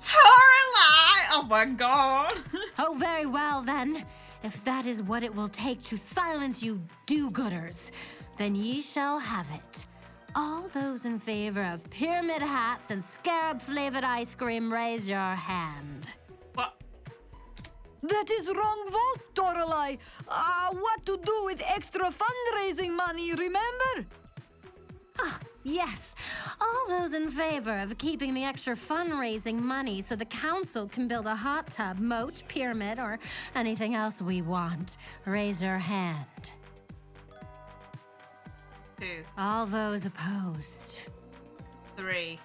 Toralei! Oh my god. Oh, very well then. If that is what it will take to silence you do-gooders, then ye shall have it. All those in favor of pyramid hats and scarab-flavored ice cream, raise your hand. What? That is wrong vote, Toralei. What to do with extra fundraising money, remember? Yes, all those in favor of keeping the extra fundraising money so the council can build a hot tub, moat, pyramid, or anything else we want, raise your hand. 2, All those opposed. 3.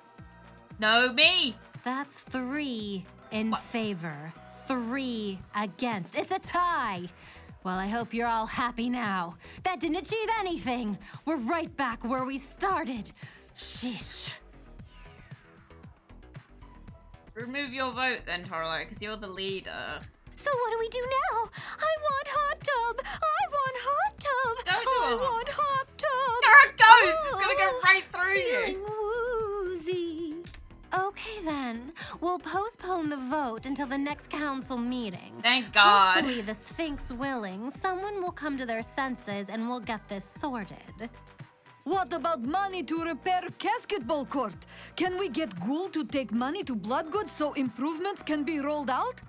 No, me! That's 3 in favor, 3 against. It's a tie. Well, I hope you're all happy now. That didn't achieve anything. We're right back where we started. Sheesh. Remove your vote then, Toralei, because you're the leader. So what do we do now? I want hot tub. I want hot tub. Don't do I a hot want hot tub. There it goes! It's gonna go right through Feeling you! woozy. Okay then, we'll postpone the vote until the next council meeting. Thank God. Hopefully, the Sphinx willing, someone will come to their senses and we'll get this sorted. What about money to repair basketball court? Can we get Ghoul to take money to Bloodgood so improvements can be rolled out?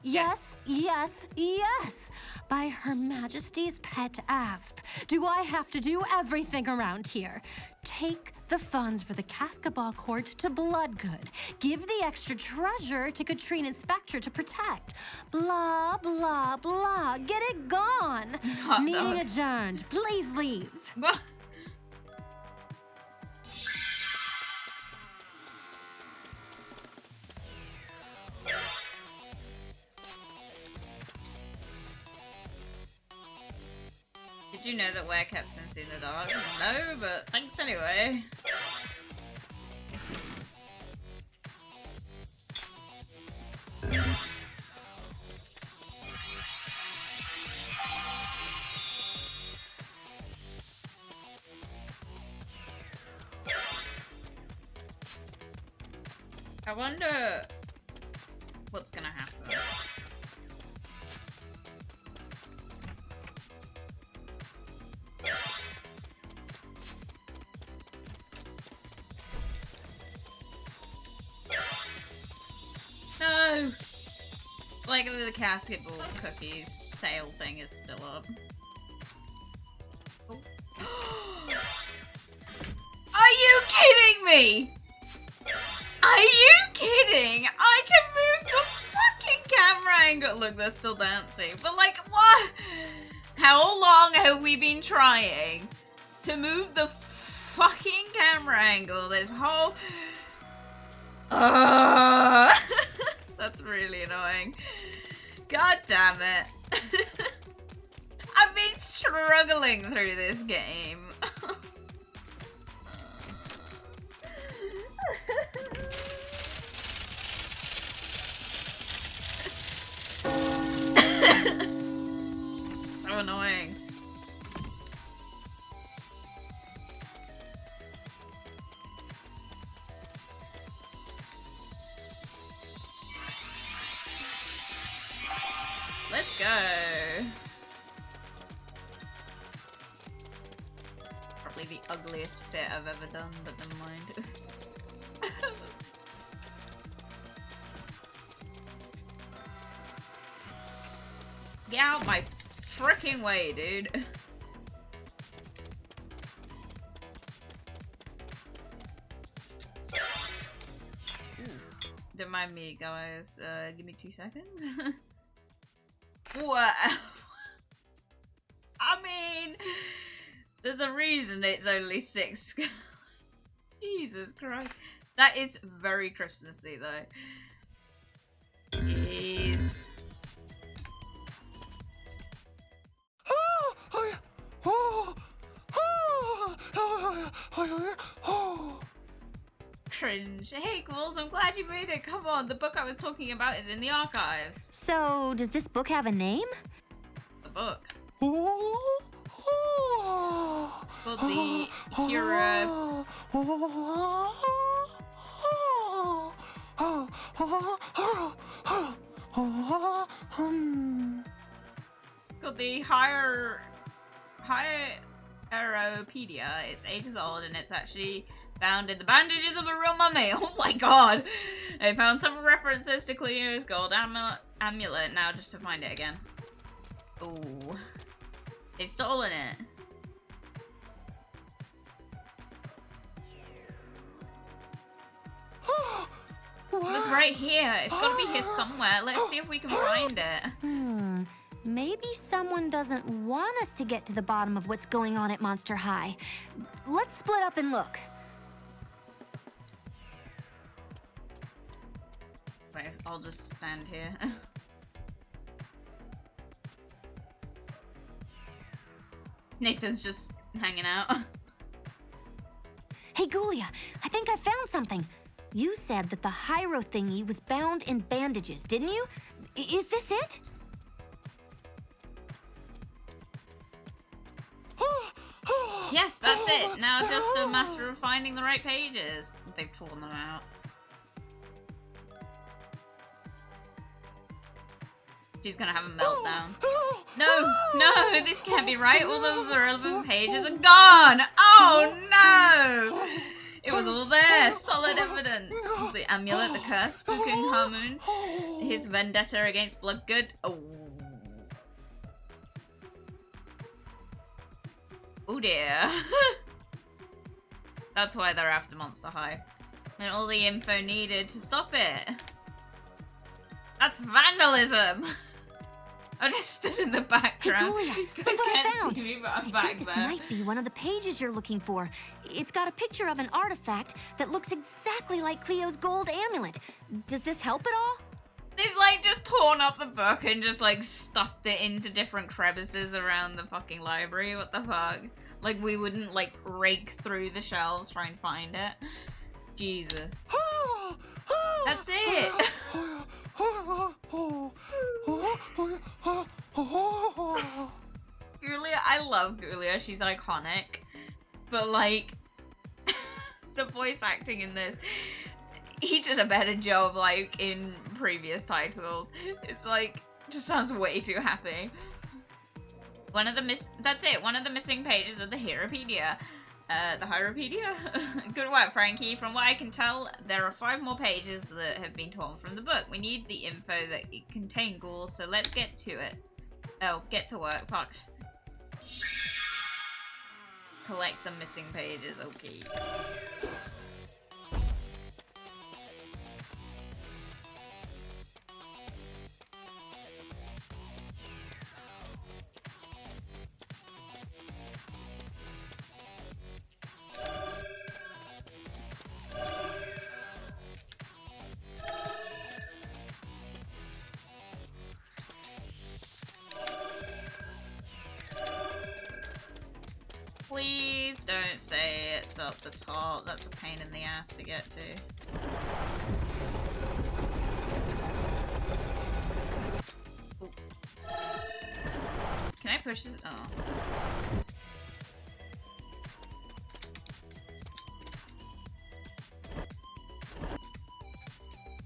Yes, yes, yes! By Her Majesty's pet asp. Do I have to do everything around here? Take the funds for the basketball court to Bloodgood. Give the extra treasure to Katrine Inspector to protect. Blah, blah, blah. Get it gone. Hot Meeting dog. adjourned. Please leave. What? Did you know that werecats can see in the dark? No, but thanks anyway. I wonder what's gonna happen. No! Like the basketball cookies sale thing is still up. Oh. Are you kidding me? Are you kidding? I can move the fucking camera angle. Look, they're still dancing. But like, what? How long have we been trying to move the fucking camera angle this whole... That's really annoying. God damn it. I've been struggling through this game. So annoying. Let's go. Probably the ugliest fit I've ever done, but never mind. Get out my freaking way, dude. remind me, guys. Give me 2 seconds. What? I mean, there's a reason it's only 6. Jesus Christ. That is very Christmassy, though. Jeez. Cringe. Hey, Ghouls, I'm glad you made it. Come on, the book I was talking about is in the archives. So, does this book have a name? The book. Called the Hero... Called the Hieropedia. It's ages old and it's actually found in the bandages of a real mummy. Oh my god! I found several references to Cleo's gold amulet now just to find it again. Ooh. They've stolen it. It's right here. It's gotta be here somewhere. Let's see if we can find it. Maybe someone doesn't want us to get to the bottom of what's going on at Monster High. Let's split up and look. Wait, I'll just stand here. Nathan's just hanging out. Hey, Ghoulia, I think I found something. You said that the Hyro thingy was bound in bandages, didn't you? Is this it? Yes, that's it. Now just a matter of finding the right pages. They've torn them out. She's gonna have a meltdown. No, no, this can't be right. All of the relevant pages are gone. Oh no! It was all there. Solid evidence. The amulet, the curse, spooking Harmoon, his vendetta against Bloodgood. Oh. Oh dear. That's why they're after Monster High. And all the info needed to stop it. That's vandalism! I just stood in the background. Hey, Ghoulia, You look guys what I can't found. see me, but I'm I back think this there. might be one of the pages you're looking for. It's got a picture of an artifact that looks exactly like Cleo's gold amulet. Does this help at all? They've like just torn up the book and just like stuffed it into different crevices around the fucking library. What the fuck? Like we wouldn't like rake through the shelves trying to find it. Jesus. That's it. Ghoulia, I love Ghoulia. She's iconic. But like the voice acting in this, he did a better job like in previous titles. It's like just sounds way too happy. One of the missing pages of the Hieropedia. The Hieropedia? Good work, Frankie. From what I can tell, there are 5 more pages that have been torn from the book. We need the info that it contained, ghouls, so let's get to it. Oh, get to work. Fuck. Collect the missing pages, okay. Please don't say it's up the top. That's a pain in the ass to get to. Ooh. Can I push this? Oh.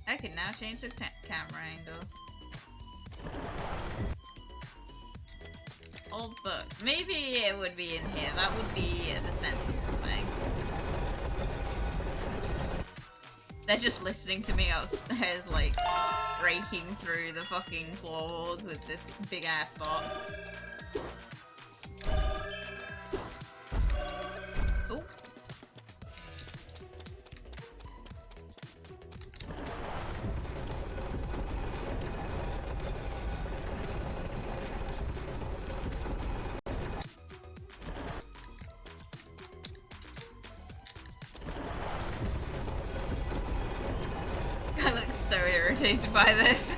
I can now change the camera angle. Old books. Maybe it would be in here. That would be the sensible thing. They're just listening to me upstairs, like, breaking through the fucking floorboards with this big-ass box. Oh. so irritated by this.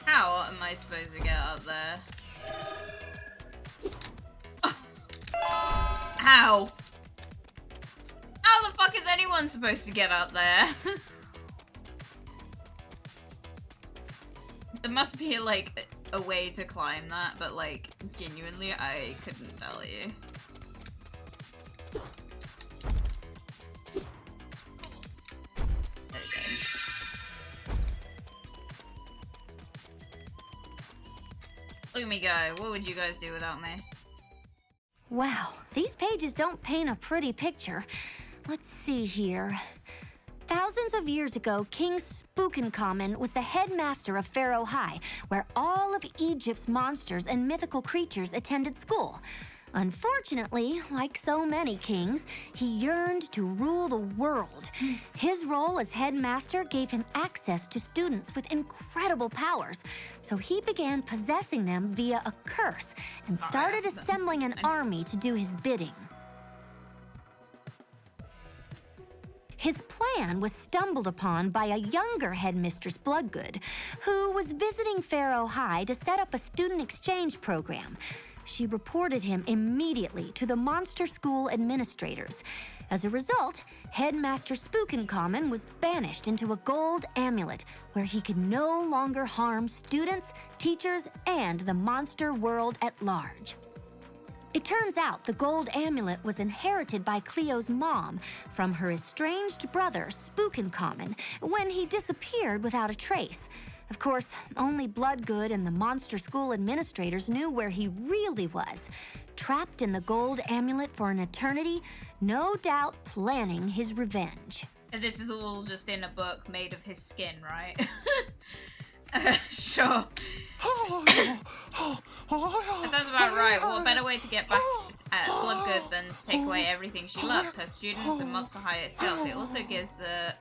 How am I supposed to get up there? How? How the fuck is anyone supposed to get up there? There must be like a way to climb that, but like genuinely I couldn't tell you. Look at me go. What would you guys do without me? Wow, these pages don't paint a pretty picture. Let's see here. Thousands of years ago, King Spookencommon was the headmaster of Pharaoh High, where all of Egypt's monsters and mythical creatures attended school. Unfortunately, like so many kings, he yearned to rule the world. His role as headmaster gave him access to students with incredible powers, so he began possessing them via a curse and started assembling an army to do his bidding. His plan was stumbled upon by a younger Headmistress Bloodgood, who was visiting Pharaoh High to set up a student exchange program. She reported him immediately to the monster school administrators. As a result, Headmaster Spookencommon was banished into a gold amulet where he could no longer harm students, teachers, and the monster world at large. It turns out the gold amulet was inherited by Cleo's mom from her estranged brother, Spookencommon, when he disappeared without a trace. Of course, only Bloodgood and the monster school administrators knew where he really was, trapped in the gold amulet for an eternity, no doubt planning his revenge. And this is all just in a book made of his skin, right? Sure. That sounds about right. What better way to get back at Bloodgood than to take away everything she loves, her students and Monster High itself. It also gives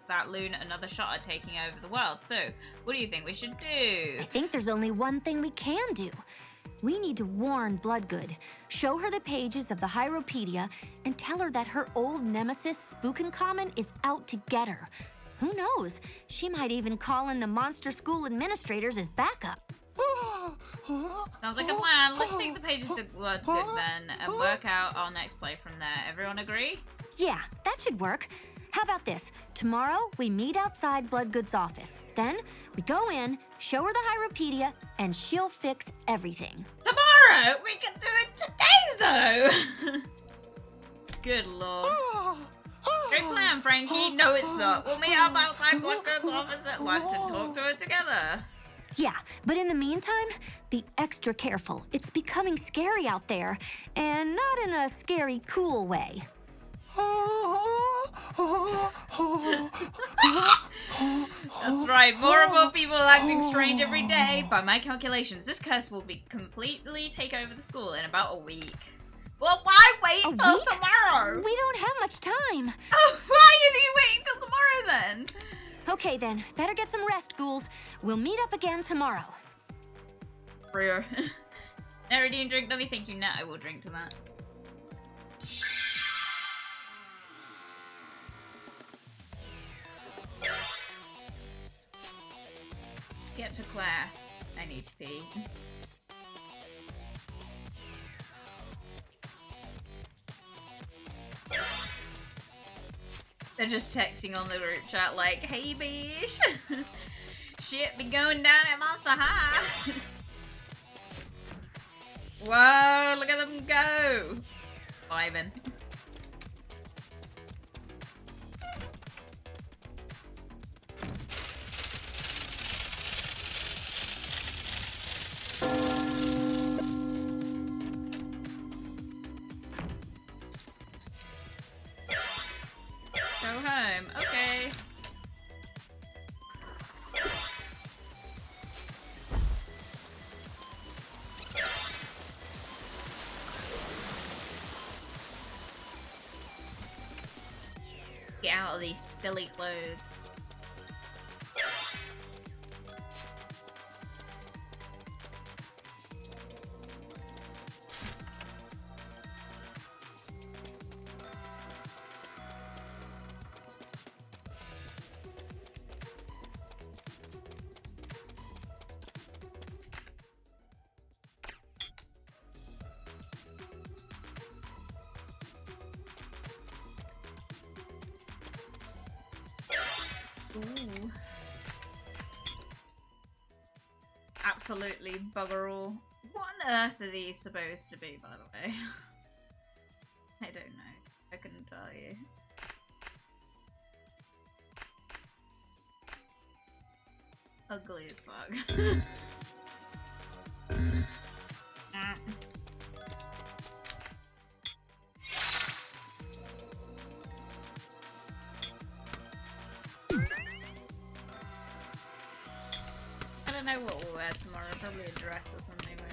that loon another shot at taking over the world. So, what do you think we should do? I think there's only one thing we can do. We need to warn Bloodgood, show her the pages of the Hieropedia, and tell her that her old nemesis, Spookencommon, is out to get her. Who knows? She might even call in the monster school administrators as backup. Sounds like a plan. Let's take the pages to Bloodgood then and work out our next play from there. Everyone agree? Yeah, that should work. How about this? Tomorrow, we meet outside Bloodgood's office. Then, we go in, show her the Hieropedia, and she'll fix everything. Tomorrow? We can do it today, though! Good lord. Great plan, Frankie. No, it's not. We'll meet up outside Bloodgood's office at lunch and talk to it together. Yeah, but in the meantime, be extra careful. It's becoming scary out there, and not in a scary, cool way. That's right. More and more people are acting strange every day. By my calculations, this curse will be completely take over the school in about a week. Well, why wait till tomorrow? We don't have much time. Oh, why are you waiting till tomorrow then? Okay then, better get some rest, ghouls. We'll meet up again tomorrow. Brewer. Never didn't drink let me thank you now. I will drink to that. Get to class. I need to pee. They're just texting on the group chat like, hey bitch, shit be going down at Monster High. Whoa, look at them go. Vibing. Go home. Okay. Get out of these silly clothes. Ooh. Absolutely bugger all. What on earth are these supposed to be, by the way? I don't know. I couldn't tell you. Ugly as fuck. I don't know what we'll wear tomorrow. Probably a dress or something, won't it?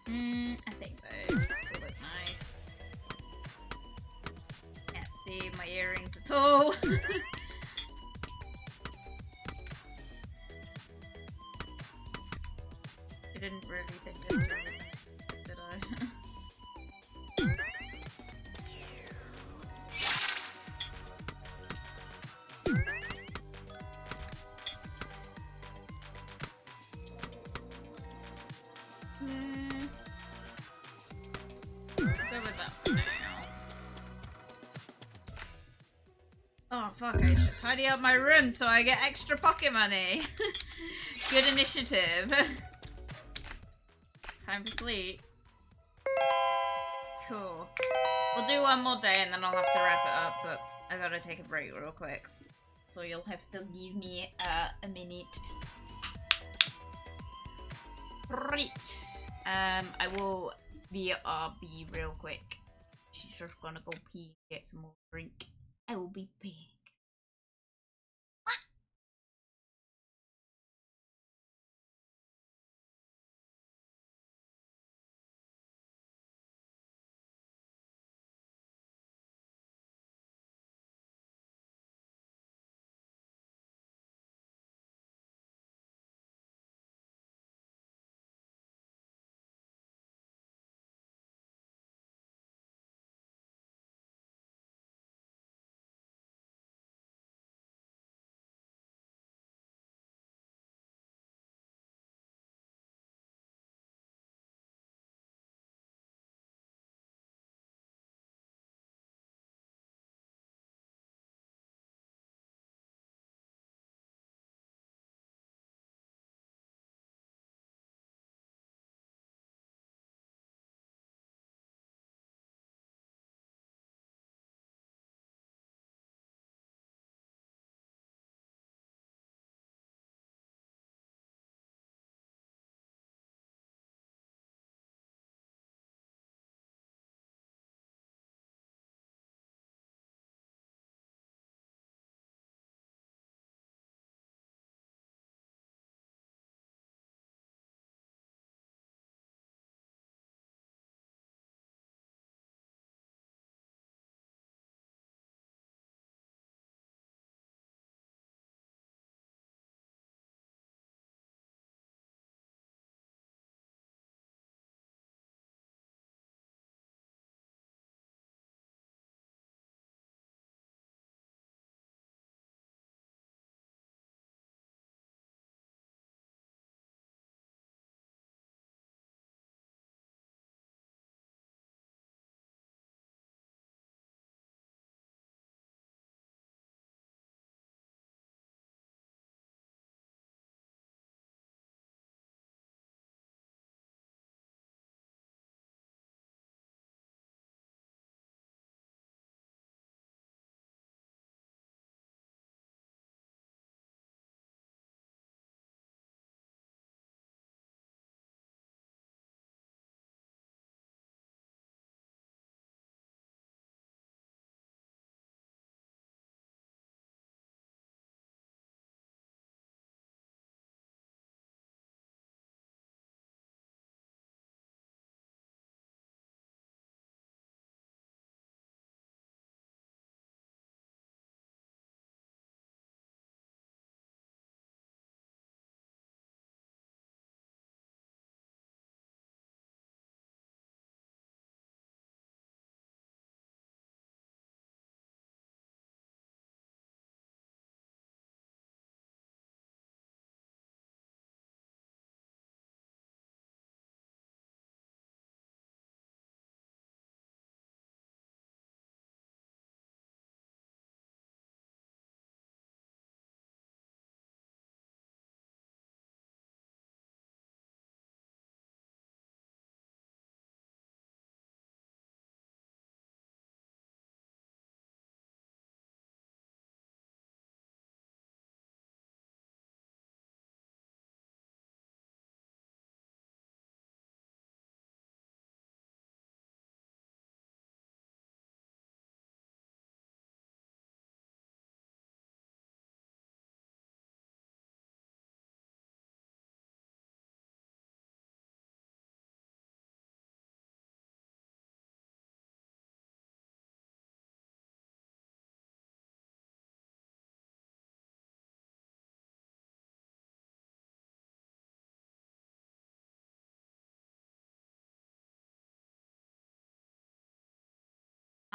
I think those will look nice. Can't see my earrings at all. I didn't really think this through, did I? Go with that for now. Oh fuck, I should tidy up my room so I get extra pocket money. Good initiative. Time for sleep. Cool. We'll do one more day and then I'll have to wrap it up, but I gotta take a break real quick. So you'll have to give me a minute. Right. I will BRB real quick. She's just gonna go pee, get some more drink. I will be back.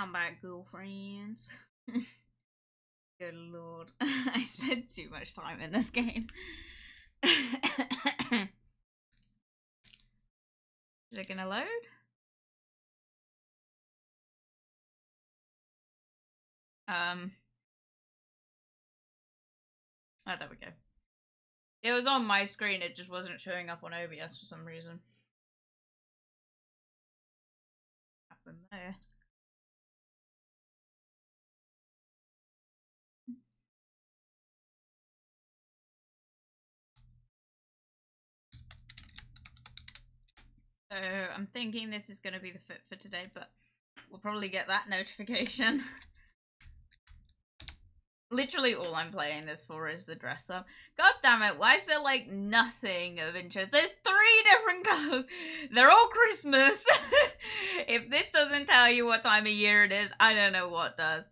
I'm back, Ghoul friends. Good lord. I spent too much time in this game. Is it gonna load? Oh, there we go. It was on my screen, it just wasn't showing up on OBS for some reason. What happened there? So I'm thinking this is going to be the fit for today, but we'll probably get that notification. Literally all I'm playing this for is the dress up. God damn it, why is there like nothing of interest? There's 3 different colors. They're all Christmas. If this doesn't tell you what time of year it is, I don't know what does.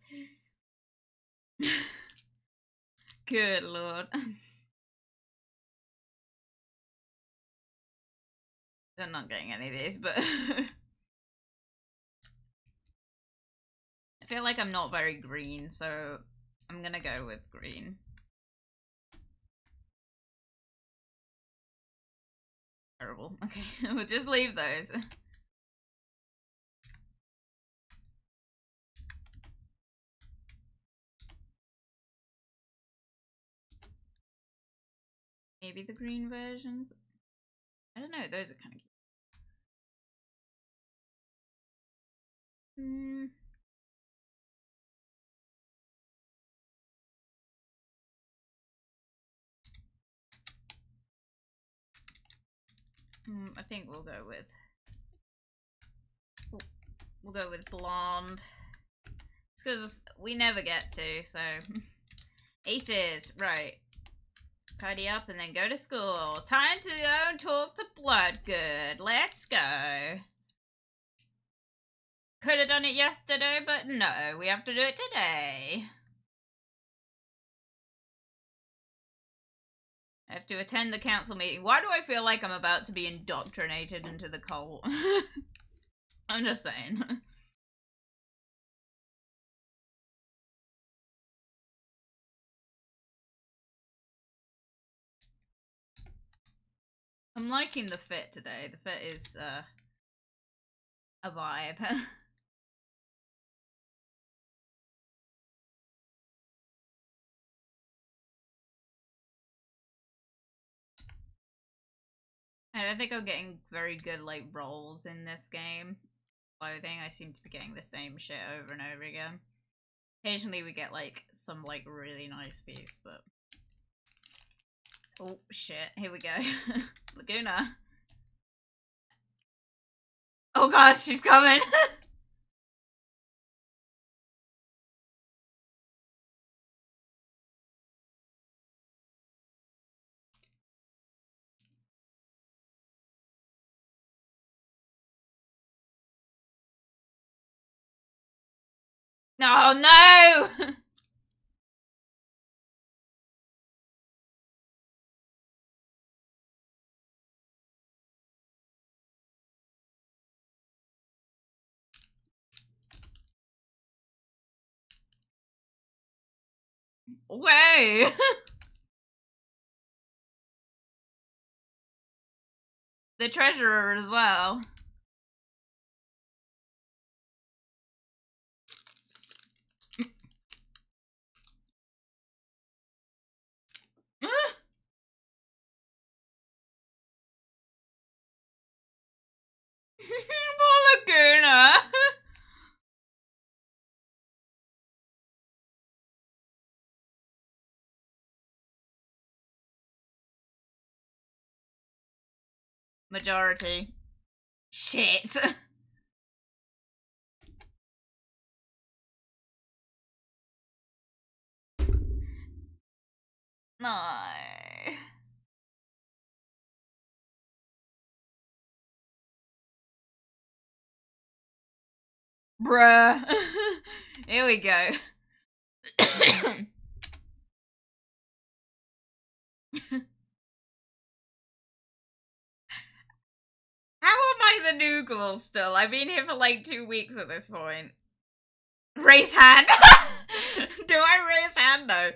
Good lord. I'm not getting any of these, but I feel like I'm not very green, so I'm gonna go with green. Terrible. Okay, we'll just leave those. Maybe the green versions? I don't know, those are kind of cute. I think we'll go with... We'll go with blonde. Just because we never get to, so... Aces, right. Tidy up and then go to school. Time to go and talk to Bloodgood. Let's go. Could have done it yesterday, but no, we have to do it today. I have to attend the council meeting. Why do I feel like I'm about to be indoctrinated into the cult? I'm just saying. I'm liking the fit today. The fit is a vibe. I don't think I'm getting very good like roles in this game. Clothing, I seem to be getting the same shit over and over again. Occasionally we get like some like really nice piece, but oh shit, here we go. Laguna. Oh god, she's coming. Oh no! Way! The treasurer as well. Poor Laguna. Majority. Shit. No. Bruh. Here we go. How am I the new Ghoul still? I've been here for like 2 weeks at this point. Raise hand. Do I raise hand? No.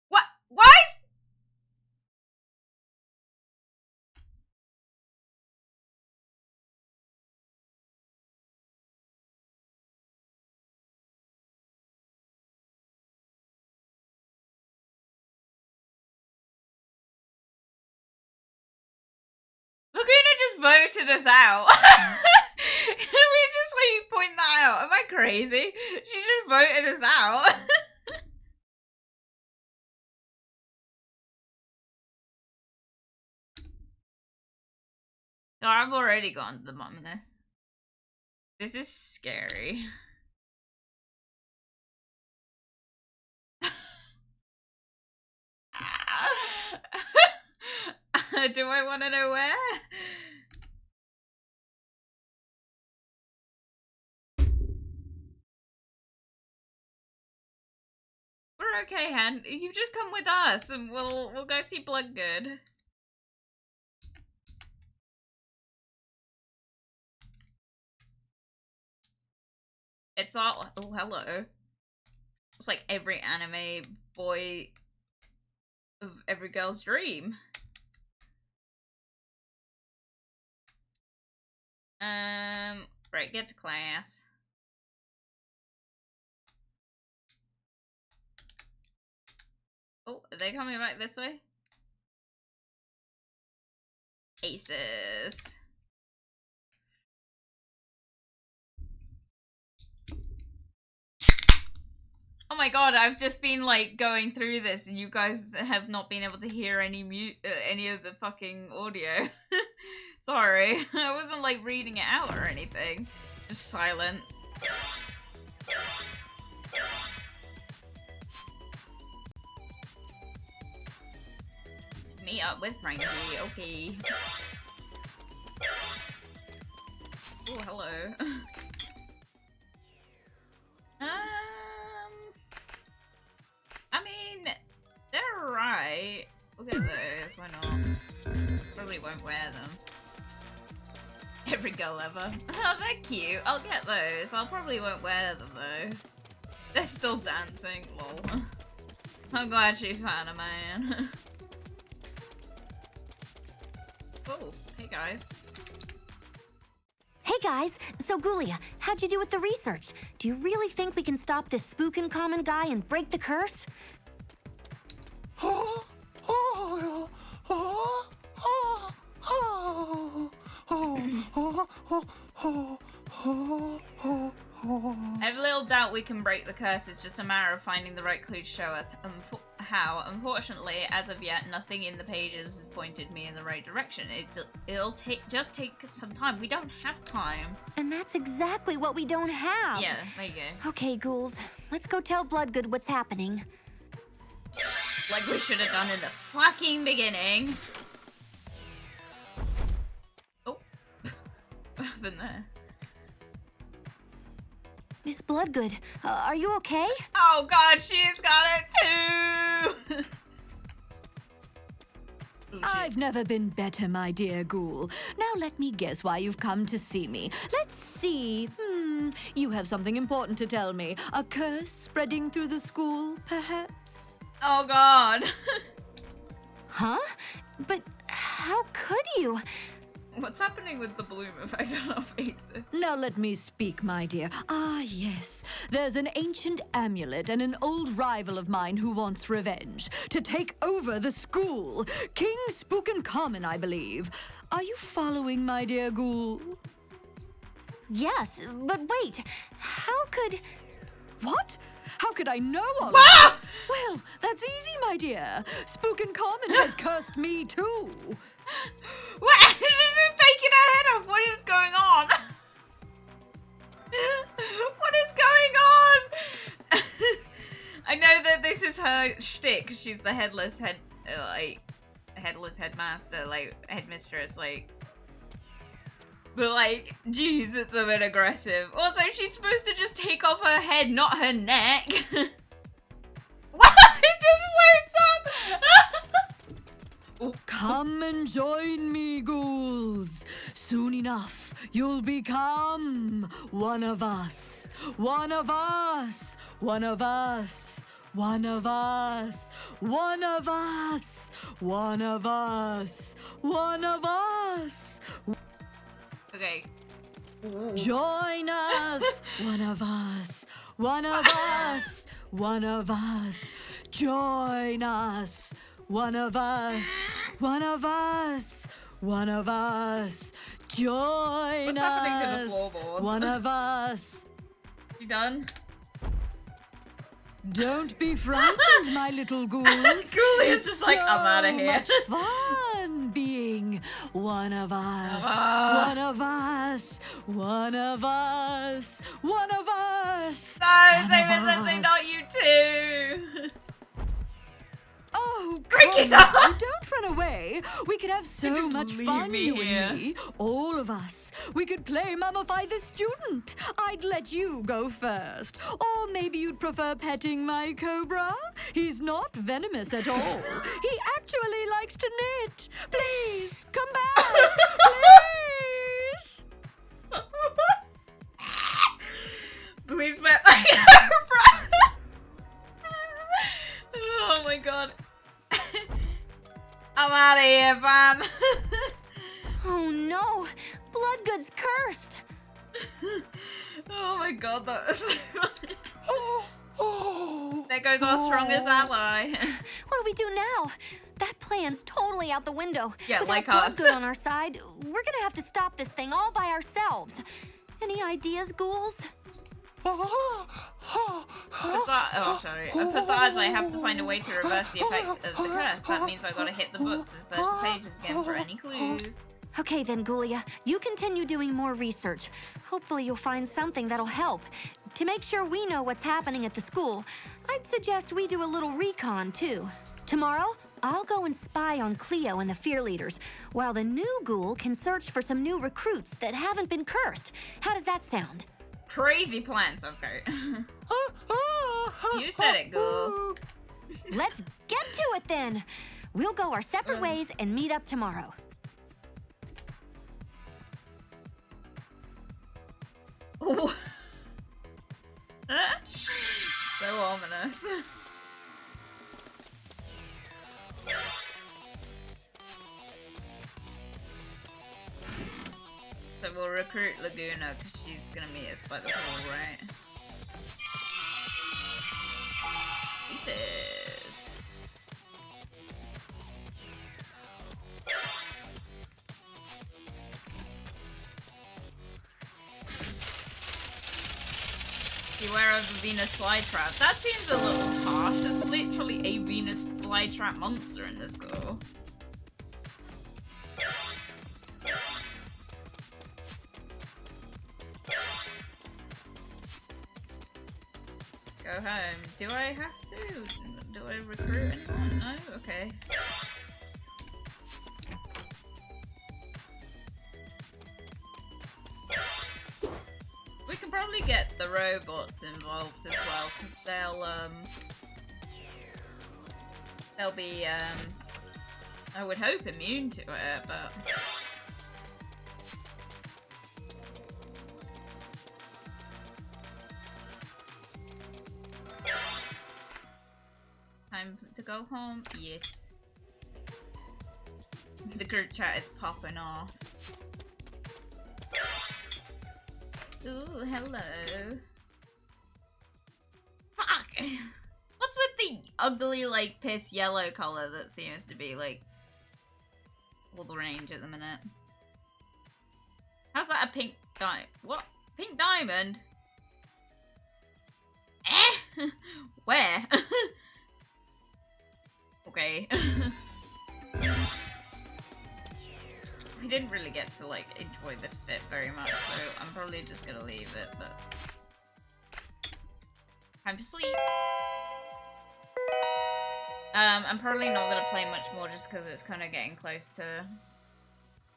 What? Why? Laguna just voted us out. We just like point that out. Am I crazy? She just voted us out. Oh, I've already gone to the bottom of this. This is scary. Do I want to know where? We're okay, Hen. You just come with us, and we'll go see Bloodgood. It's all. Oh, hello. It's like every anime boy of every girl's dream. Right, get to class. Oh, are they coming back this way? Aces. Oh my god, I've just been like going through this and you guys have not been able to hear any of the fucking audio. Sorry, I wasn't like reading it out or anything. Just silence. Meet up with Frankie, okay. Oh, hello. I mean, they're right. Look at those, why not? Probably won't wear them. Every girl ever. Oh, they're cute. I'll get those. I probably won't wear them though. They're still dancing, lol. I'm glad she's found a man. Oh, hey guys. Hey guys, so Ghoulia, how'd you do with the research? Do you really think we can stop this spookin' common guy and break the curse? I have little doubt we can break the curse. It's just a matter of finding the right clue to show us how. Unfortunately, as of yet, nothing in the pages has pointed me in the right direction. It'll just take some time. We don't have time. And that's exactly what we don't have. Yeah, there you go. Okay, ghouls, let's go tell Bloodgood what's happening. Like we should have done in the fucking beginning. Oh. What happened there? Miss Bloodgood, are you okay? Oh god, she's got it too! Oh, I've never been better, my dear Ghoul. Now let me guess why you've come to see me. Let's see. You have something important to tell me. A curse spreading through the school, perhaps? Oh god. Huh? But how could you? What's happening with the bloom effect on our faces? Now let me speak, my dear. Ah, yes. There's an ancient amulet and an old rival of mine who wants revenge. To take over the school. King Spookin' Common, I believe. Are you following, my dear Ghoul? Yes, but wait, how could... What? How could I know all of Ah! this? Well, that's easy, my dear. Spookin' Common has cursed me, too. What? She's just taking her head off. What is going on? What is going on? I know that this is her shtick. She's the headless headmaster, like headmistress, like. But like, jeez, it's a bit aggressive. Also, she's supposed to just take off her head, not her neck. What? It just floats up. Come and join me, ghouls. Soon enough, you'll become one of us. One of us. One of us. One of us. One of us. One of us. One of us. Okay. Join us. One of us. One of us. One of us. Join us. One of us. One of us. One of us. Join What's us. happening to the floorboards? One of us. You done? Don't be frightened, my little ghouls. Ghoul is just like, I'm out of So here. much fun being one of us. Ah. One of us. One of us. One of us. No, One same of as sensei, us. not you too. Oh, Break come it now, up. don't run away. We could have so just much leave fun, me you here. and me. All of us. We could play Mummify the Student. I'd let you go first. Or maybe you'd prefer petting my cobra? He's not venomous at all. He actually likes to knit. Please, come back. Please. Please bet. Oh my god. I'm out of here, fam. Oh no! Bloodgood's cursed! Oh my god, that was so funny. There goes our strongest ally. What do we do now? That plan's totally out the window. Yeah, Without like us. Bloodgood on our side, we're gonna have to stop this thing all by ourselves. Any ideas, ghouls? Oh, sorry. Besides, I have to find a way to reverse the effects of the curse. That means I've got to hit the books and search the pages again for any clues. Okay then, Ghoulia, you continue doing more research. Hopefully you'll find something that'll help. To make sure we know what's happening at the school, I'd suggest we do a little recon, too. Tomorrow, I'll go and spy on Cleo and the fear leaders, while the new ghoul can search for some new recruits that haven't been cursed. How does that sound? Crazy plan. Sounds great. You said it, Ghoul. Let's get to it then! We'll go our separate ways and meet up tomorrow. Ooh. So ominous. So we'll recruit Laguna because she's gonna meet us by the pool, right? Jesus. Beware of the Venus flytrap. That seems a little harsh. There's literally a Venus flytrap monster in this school. Go home. Do I have to? Do I recruit anyone? No? Okay. We can probably get the robots involved as well, because they'll be, I would hope immune to it, but... Time to go home? Yes. The group chat is popping off. Ooh, hello. Fuck! What's with the ugly, like, piss yellow color that seems to be, like, all the range at the minute? How's that a pink diamond? What? Pink diamond? Eh? Where? Okay. We didn't really get to, like, enjoy this bit very much, so I'm probably just gonna leave it, but... Time to sleep! I'm probably not gonna play much more just because it's kind of getting close to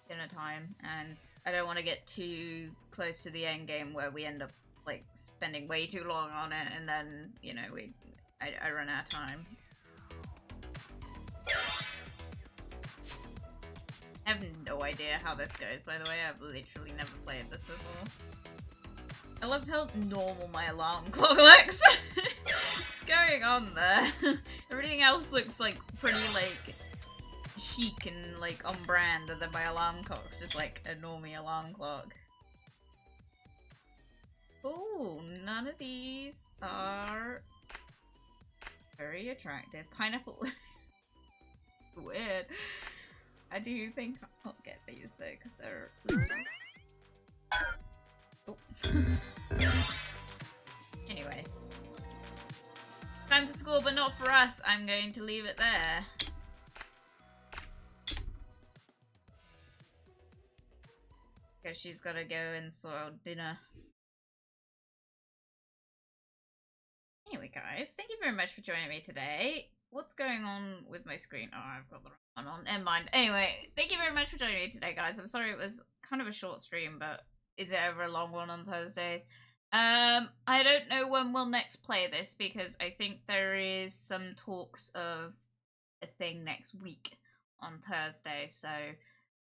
dinner time, and I don't want to get too close to the end game where we end up, like, spending way too long on it, and then, you know, I run out of time. I have no idea how this goes, by the way. I've literally never played this before. I love how normal my alarm clock looks. What's going on there? Everything else looks like pretty like chic and like on brand, and then my alarm clock's just like a normie alarm clock. Oh, none of these are very attractive. Pineapple. Weird. I do think I'll get these though, because they're. Oh. Anyway. Time for school, but not for us. I'm going to leave it there. Because she's got to go and sort out dinner. Anyway, guys, thank you very much for joining me today. What's going on with my screen? Oh, I've got the wrong one on. Never mind. Anyway, thank you very much for joining me today, guys. I'm sorry it was kind of a short stream, but is it ever a long one on Thursdays? I don't know when we'll next play this, because I think there is some talks of a thing next week on Thursday, so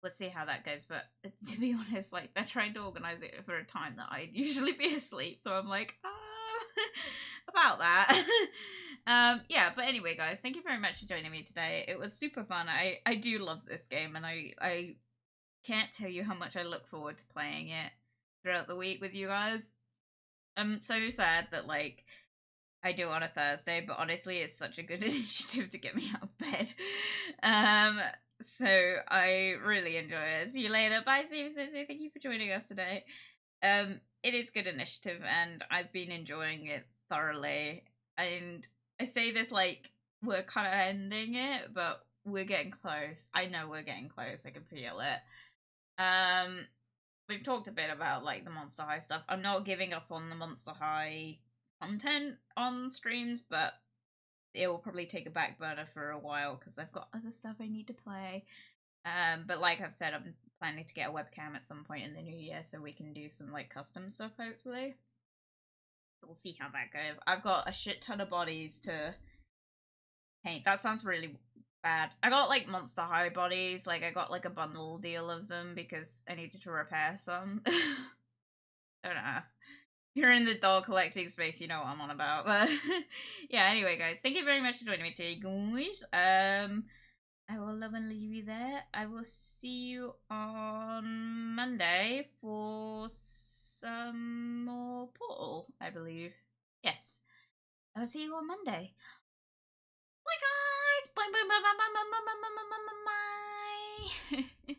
let's see how that goes. But to be honest, like, they're trying to organize it for a time that I'd usually be asleep, so I'm like, about that. Yeah, but anyway, guys, thank you very much for joining me today. It was super fun. I do love this game, and I can't tell you how much I look forward to playing it throughout the week with you guys. I'm so sad that, like, I do it on a Thursday, but honestly, it's such a good initiative to get me out of bed. So I really enjoy it. See you later. Bye, Steve. Thank you for joining us today. It is good initiative, and I've been enjoying it thoroughly. And I say this like we're kind of ending it, but we're getting close. I know we're getting close. I can feel it. We've talked a bit about like the Monster High stuff. I'm not giving up on the Monster High content on streams, but it will probably take a back burner for a while because I've got other stuff I need to play. But like I've said, I'm planning to get a webcam at some point in the new year so we can do some like custom stuff, hopefully. So we'll see how that goes. I've got a shit ton of bodies to paint. That sounds really bad. I got like Monster High bodies, like I got like a bundle deal of them because I needed to repair some. Don't ask. If you're in the doll collecting space, you know what I'm on about. But yeah, anyway, guys, thank you very much for joining me today, guys. I will love and leave you there. I will see you on Monday for some more Portal, I believe. Yes. I will see you on Monday. Bye, guys. Bye, bye, bye, bye, bye, bye, bye, bye, bye, bye, bye.